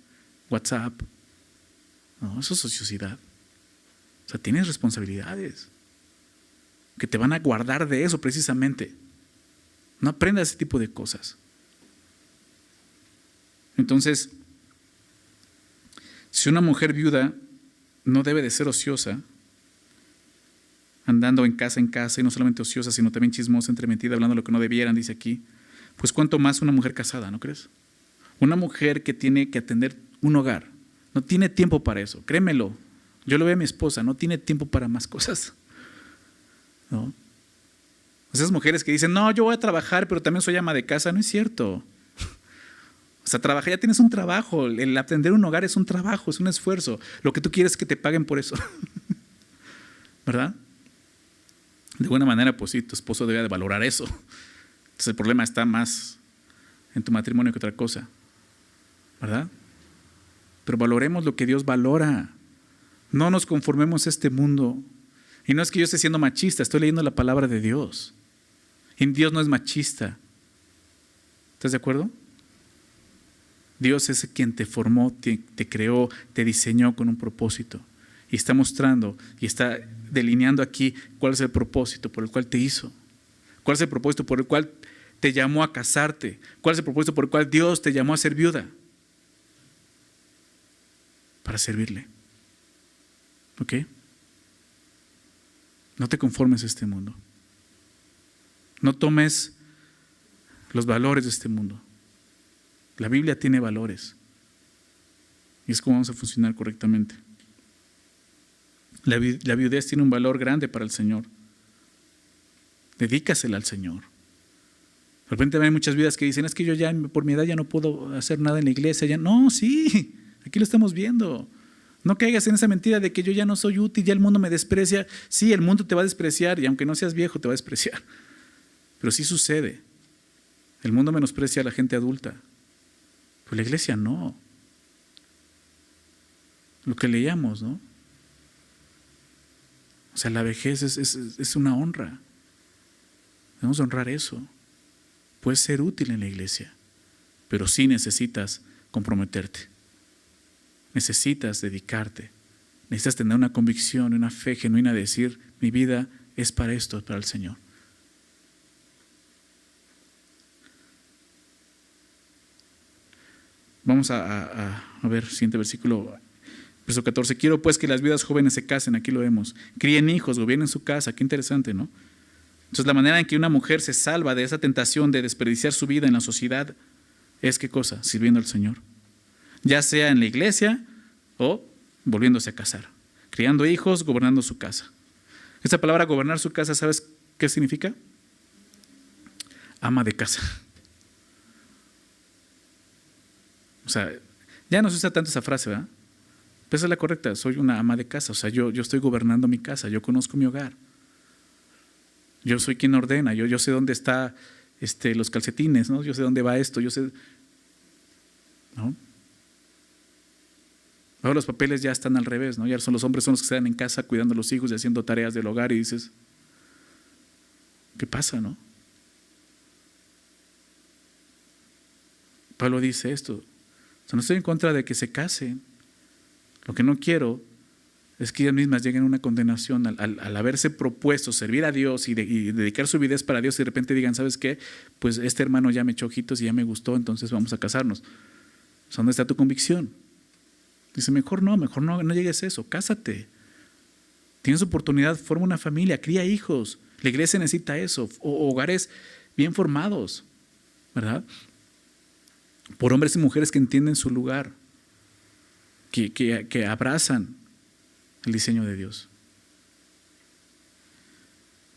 ¿WhatsApp? No, eso es ociosidad. Tienes responsabilidades que te van a guardar de eso precisamente. No aprendas ese tipo de cosas. Entonces, si una mujer viuda no debe de ser ociosa, andando en casa y no solamente ociosa, sino también chismosa, entremetida, hablando lo que no debieran, dice aquí, pues cuánto más una mujer casada, ¿no crees? Una mujer que tiene que atender un hogar, no tiene tiempo para eso, créemelo. Yo lo veo a mi esposa, no tiene tiempo para más cosas, ¿no? Esas mujeres que dicen, no, yo voy a trabajar, pero también soy ama de casa, no es cierto. Trabajar, ya tienes un trabajo, el atender un hogar es un trabajo, es un esfuerzo. Lo que tú quieres es que te paguen por eso, ¿verdad? De alguna manera, pues sí, tu esposo debe de valorar eso. Entonces el problema está más en tu matrimonio que otra cosa, ¿verdad? Pero valoremos lo que Dios valora. No nos conformemos a este mundo. Y no es que yo esté siendo machista, estoy leyendo la palabra de Dios. Y Dios no es machista. ¿Estás de acuerdo? Dios es quien te formó, te creó, te diseñó con un propósito. Y está mostrando y está delineando aquí cuál es el propósito por el cual te hizo. Cuál es el propósito por el cual te llamó a casarte. Cuál es el propósito por el cual Dios te llamó a ser viuda. Para servirle. ¿Ok? No te conformes a este mundo. No tomes los valores de este mundo. La Biblia tiene valores. Y es como vamos a funcionar correctamente. La viudez tiene un valor grande para el Señor. Dedícasela al Señor. De repente hay muchas vidas que dicen, es que yo ya por mi edad ya no puedo hacer nada en la iglesia. Ya. No, sí, aquí lo estamos viendo. No caigas en esa mentira de que yo ya no soy útil, ya el mundo me desprecia. Sí, el mundo te va a despreciar y aunque no seas viejo te va a despreciar. Pero sí sucede. El mundo menosprecia a la gente adulta. Pero la iglesia no. Lo que leíamos, ¿no? La vejez es una honra. Debemos honrar eso. Puedes ser útil en la iglesia. pero sí necesitas comprometerte. Necesitas dedicarte. Necesitas tener una convicción, una fe genuina de decir, mi vida es para esto, es para el Señor. Vamos a ver, siguiente versículo, verso 14. Quiero pues que las viudas jóvenes se casen, aquí lo vemos. Críen hijos, gobiernen su casa, qué interesante, ¿no? Entonces la manera en que una mujer se salva de esa tentación de desperdiciar su vida en la sociedad es ¿qué cosa? Sirviendo al Señor. Ya sea en la iglesia o volviéndose a casar. Criando hijos, gobernando su casa. Esta palabra gobernar su casa, ¿sabes qué significa? Ama de casa. O sea, ya no se usa tanto esa frase, ¿verdad? Pero esa es la correcta, soy una ama de casa. O sea, yo estoy gobernando mi casa, yo conozco mi hogar. Yo soy quien ordena, yo sé dónde están los calcetines, ¿no? Yo sé dónde va esto, yo sé, ¿no? Ahora los papeles ya están al revés, ¿no? Ya son los hombres son los que están en casa cuidando a los hijos y haciendo tareas del hogar y dices, ¿qué pasa, no? Pablo dice esto, o sea, no estoy en contra de que se casen, lo que no quiero es que ellas mismas lleguen a una condenación al haberse propuesto servir a Dios y dedicar su vida para Dios y de repente digan, ¿sabes qué? Pues este hermano ya me echó ojitos y ya me gustó, entonces vamos a casarnos. O sea, ¿dónde está tu convicción? Dice, mejor no llegues a eso, cásate. Tienes oportunidad, forma una familia, cría hijos. La iglesia necesita eso, hogares bien formados, ¿verdad? Por hombres y mujeres que entienden su lugar, que abrazan el diseño de Dios.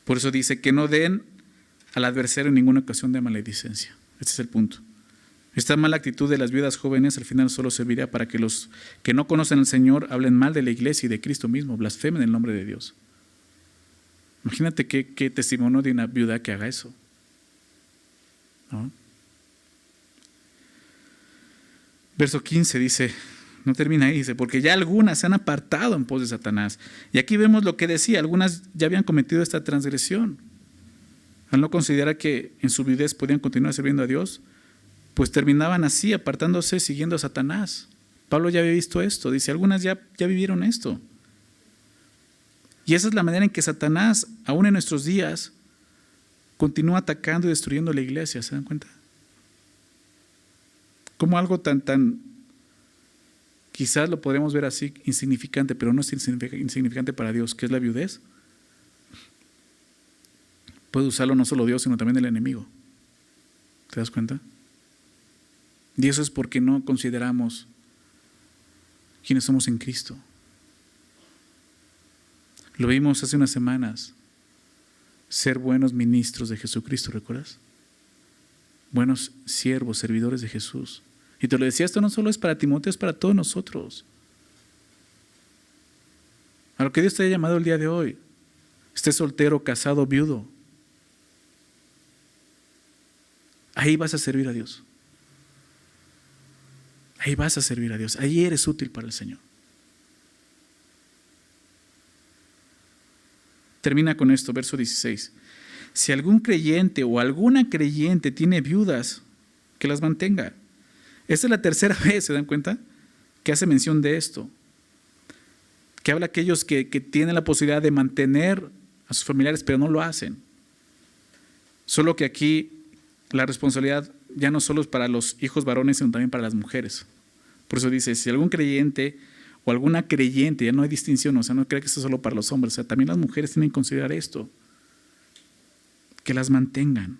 Por eso dice que no den al adversario en ninguna ocasión de maledicencia. Este es el punto. Esta mala actitud de las viudas jóvenes al final solo servirá para que los que no conocen al Señor hablen mal de la iglesia y de Cristo mismo, blasfemen el nombre de Dios. Imagínate qué testimonio de una viuda que haga eso, ¿no? Verso 15 dice, no termina ahí, dice, porque ya algunas se han apartado en pos de Satanás. Y aquí vemos lo que decía, algunas ya habían cometido esta transgresión. Al no considerar que en su viudez podían continuar sirviendo a Dios, pues terminaban así, apartándose, siguiendo a Satanás. Pablo ya había visto esto, dice, algunas ya vivieron esto. Y esa es la manera en que Satanás, aún en nuestros días, continúa atacando y destruyendo la iglesia, ¿se dan cuenta? Como algo tan, quizás lo podremos ver así, insignificante, pero no es insignificante para Dios, que es la viudez. Puede usarlo no solo Dios, sino también el enemigo. ¿Te das cuenta? Y eso es porque no consideramos quiénes somos en Cristo. Lo vimos hace unas semanas. Ser buenos ministros de Jesucristo, ¿recuerdas? Buenos siervos, servidores de Jesús. Y te lo decía, esto no solo es para Timoteo, es para todos nosotros. A lo que Dios te haya llamado el día de hoy. Estés soltero, casado, viudo. Ahí vas a servir a Dios. Ahí vas a servir a Dios. Ahí eres útil para el Señor. Termina con esto, verso 16. Si algún creyente o alguna creyente tiene viudas, que las mantenga. Esta es la tercera vez, ¿se dan cuenta? Que hace mención de esto. Que habla a aquellos que tienen la posibilidad de mantener a sus familiares, pero no lo hacen. Solo que aquí la responsabilidad ya no solo es para los hijos varones, sino también para las mujeres. Por eso dice, si algún creyente o alguna creyente, ya no hay distinción, o sea, no cree que esto es solo para los hombres, o sea, también las mujeres tienen que considerar esto, que las mantengan.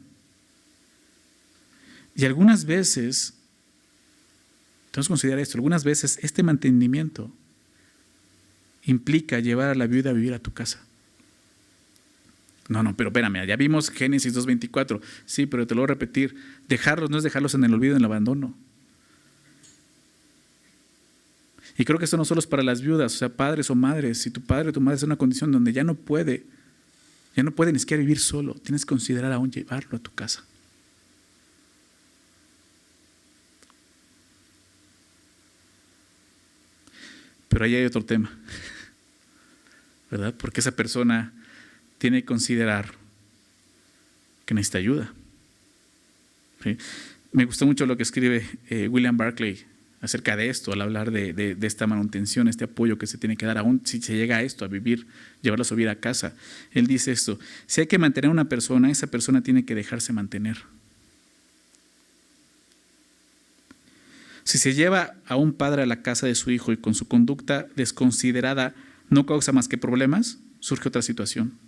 Y algunas veces, tenemos que considerar esto, algunas veces este mantenimiento implica llevar a la viuda a vivir a tu casa. No, pero espérame, ya vimos Génesis 2:24, sí, pero te lo voy a repetir, dejarlos no es dejarlos en el olvido, en el abandono. Y creo que esto no solo es para las viudas, o sea, padres o madres. Si tu padre o tu madre está en una condición donde ya no puede ni siquiera vivir solo, tienes que considerar aún llevarlo a tu casa. Pero ahí hay otro tema, ¿verdad? Porque esa persona tiene que considerar que necesita ayuda. ¿Sí? Me gustó mucho lo que escribe William Barclay acerca de esto, al hablar de esta manutención, este apoyo que se tiene que dar aún si se llega a esto, a vivir, llevarlo a subir a casa. Él dice esto: si hay que mantener a una persona, esa persona tiene que dejarse mantener. Si se lleva a un padre a la casa de su hijo y con su conducta desconsiderada no causa más que problemas, surge otra situación.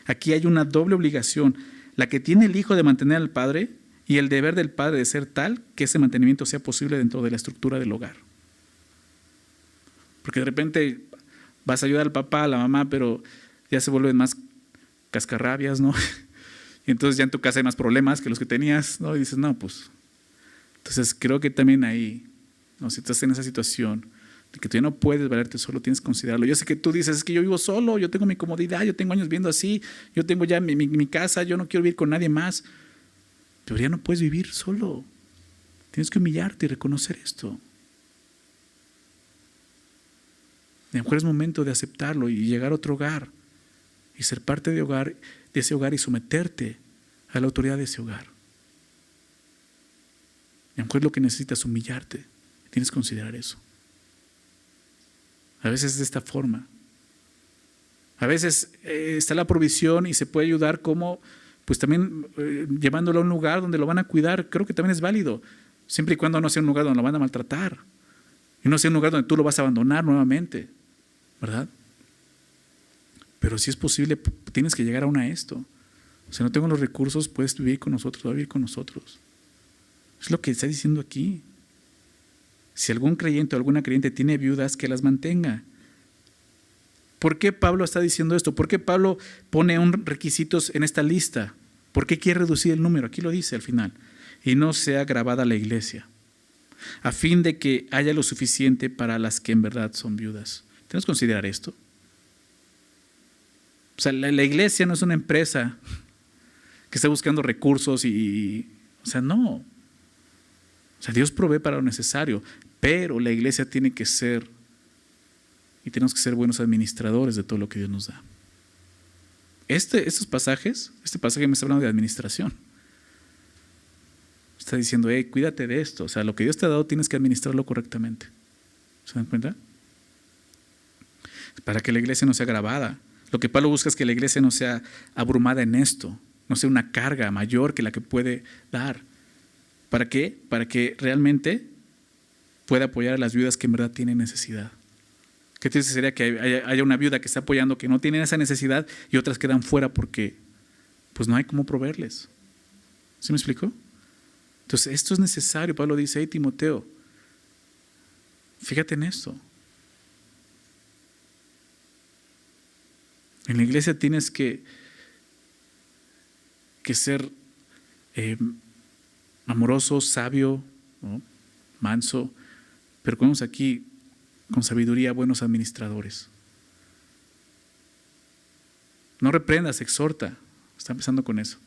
Aquí hay una doble obligación, la que tiene el hijo de mantener al padre y el deber del padre de ser tal que ese mantenimiento sea posible dentro de la estructura del hogar. Porque de repente vas a ayudar al papá, a la mamá, pero ya se vuelven más cascarrabias, ¿no? Y entonces ya en tu casa hay más problemas que los que tenías, ¿no? Y dices, no, pues... Entonces creo que también ahí, ¿no? Si estás en esa situación de que tú ya no puedes valerte solo, tienes que considerarlo. Yo sé que tú dices, es que yo vivo solo, yo tengo mi comodidad, yo tengo años viviendo así, yo tengo ya mi casa, yo no quiero vivir con nadie más. Pero ya no puedes vivir solo. Tienes que humillarte y reconocer esto. A lo mejor es momento de aceptarlo y llegar a otro hogar y ser parte de ese hogar y someterte a la autoridad de ese hogar. A lo mejor es lo que necesitas, humillarte. Tienes que considerar eso. A veces es de esta forma. A veces está la provisión y se puede ayudar como, pues también llevándolo a un lugar donde lo van a cuidar. Creo que también es válido, siempre y cuando no sea un lugar donde lo van a maltratar y no sea un lugar donde tú lo vas a abandonar nuevamente, ¿verdad? Pero si es posible, tienes que llegar aún a esto. O sea, no tengo los recursos, puedes vivir con nosotros, va a vivir con nosotros. Es lo que está diciendo aquí. Si algún creyente o alguna creyente tiene viudas, que las mantenga. ¿Por qué Pablo está diciendo esto? ¿Por qué Pablo pone requisitos en esta lista? ¿Por qué quiere reducir el número? Aquí lo dice al final. Y no sea grabada la iglesia, a fin de que haya lo suficiente para las que en verdad son viudas. Tenemos que considerar esto. O sea, la iglesia no es una empresa que está buscando recursos o sea, no. O sea, Dios provee para lo necesario, pero la iglesia tiene que ser, y tenemos que ser buenos administradores de todo lo que Dios nos da. Este pasaje me está hablando de administración. Está diciendo, cuídate de esto. O sea, lo que Dios te ha dado tienes que administrarlo correctamente. ¿Se dan cuenta? Para que la iglesia no sea agravada. Lo que Pablo busca es que la iglesia no sea abrumada en esto, no sea una carga mayor que la que puede dar. ¿Para qué? Para que realmente pueda apoyar a las viudas que en verdad tienen necesidad. ¿Qué triste sería que haya una viuda que está apoyando que no tiene esa necesidad y otras quedan fuera porque pues no hay cómo proveerles? ¿Sí me explico? Entonces esto es necesario. Pablo dice, hey Timoteo, fíjate en esto. En la iglesia tienes que ser amoroso, sabio, ¿no? Manso, pero ponemos aquí con sabiduría buenos administradores. No reprendas, exhorta. Está empezando con eso.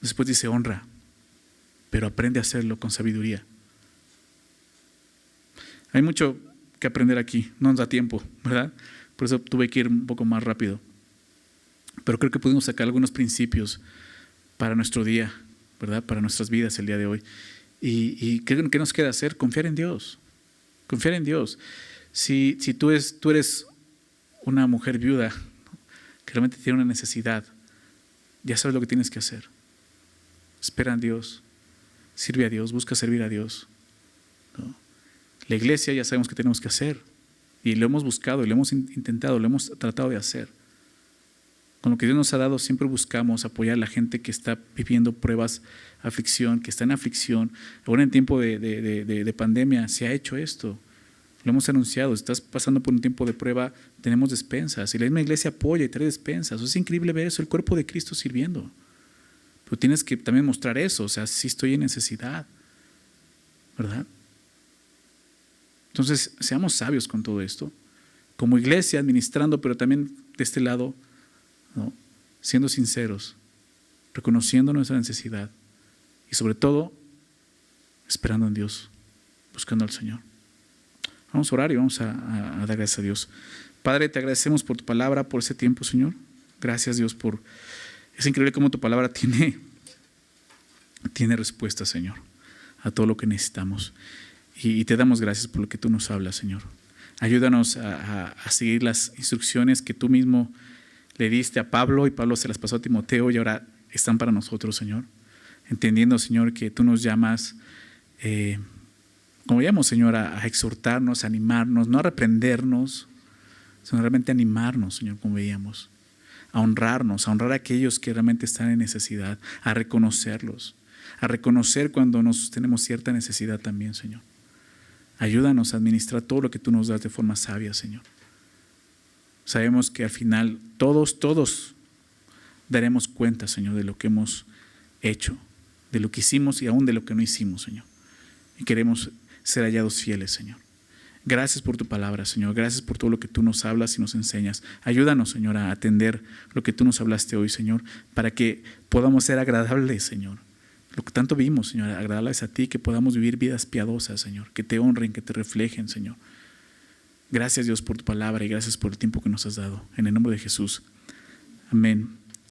Después dice honra, pero aprende a hacerlo con sabiduría. Hay mucho que aprender aquí, no nos da tiempo, ¿verdad? Por eso tuve que ir un poco más rápido. Pero creo que pudimos sacar algunos principios para nuestro día, ¿verdad? Para nuestras vidas el día de hoy. ¿Y qué nos queda hacer? Confiar en Dios. Confiar en Dios. Si tú eres una mujer viuda que realmente tiene una necesidad, ya sabes lo que tienes que hacer. Espera en Dios. Sirve a Dios. Busca servir a Dios, ¿no? La iglesia ya sabemos qué tenemos que hacer. Y lo hemos buscado, y lo hemos intentado, lo hemos tratado de hacer. Con lo que Dios nos ha dado, siempre buscamos apoyar a la gente que está viviendo pruebas, aflicción, que está en aflicción. Ahora en tiempo de pandemia se ha hecho esto. Lo hemos anunciado. Si estás pasando por un tiempo de prueba, tenemos despensas. Y la misma iglesia apoya y trae despensas. Es increíble ver eso, el cuerpo de Cristo sirviendo. Pero tienes que también mostrar eso. O sea, sí estoy en necesidad, ¿verdad? Entonces, seamos sabios con todo esto. Como iglesia, administrando, pero también de este lado, ¿no? Siendo sinceros, reconociendo nuestra necesidad y sobre todo, esperando en Dios, buscando al Señor. Vamos a orar y vamos a dar gracias a Dios. Padre, te agradecemos por tu palabra, por ese tiempo, Señor. Gracias, Dios, es increíble cómo tu palabra tiene tiene respuesta, Señor, a todo lo que necesitamos. Y te damos gracias por lo que tú nos hablas, Señor. Ayúdanos a seguir las instrucciones que tú mismo le diste a Pablo, y Pablo se las pasó a Timoteo, y ahora están para nosotros, Señor. Entendiendo, Señor, que tú nos llamas, como llamamos, Señor, a exhortarnos, a animarnos, no a reprendernos, sino realmente a animarnos, Señor, como veíamos, a honrarnos, a honrar a aquellos que realmente están en necesidad, a reconocerlos, a reconocer cuando tenemos cierta necesidad también, Señor. Ayúdanos a administrar todo lo que tú nos das de forma sabia, Señor. Sabemos que al final todos daremos cuenta, Señor, de lo que hemos hecho, de lo que hicimos y aún de lo que no hicimos, Señor. Y queremos ser hallados fieles, Señor. Gracias por tu palabra, Señor. Gracias por todo lo que tú nos hablas y nos enseñas. Ayúdanos, Señor, a atender lo que tú nos hablaste hoy, Señor, para que podamos ser agradables, Señor. Lo que tanto vimos, Señor, agradables a ti, que podamos vivir vidas piadosas, Señor, que te honren, que te reflejen, Señor. Gracias, Dios, por tu palabra, y gracias por el tiempo que nos has dado. En el nombre de Jesús. Amén.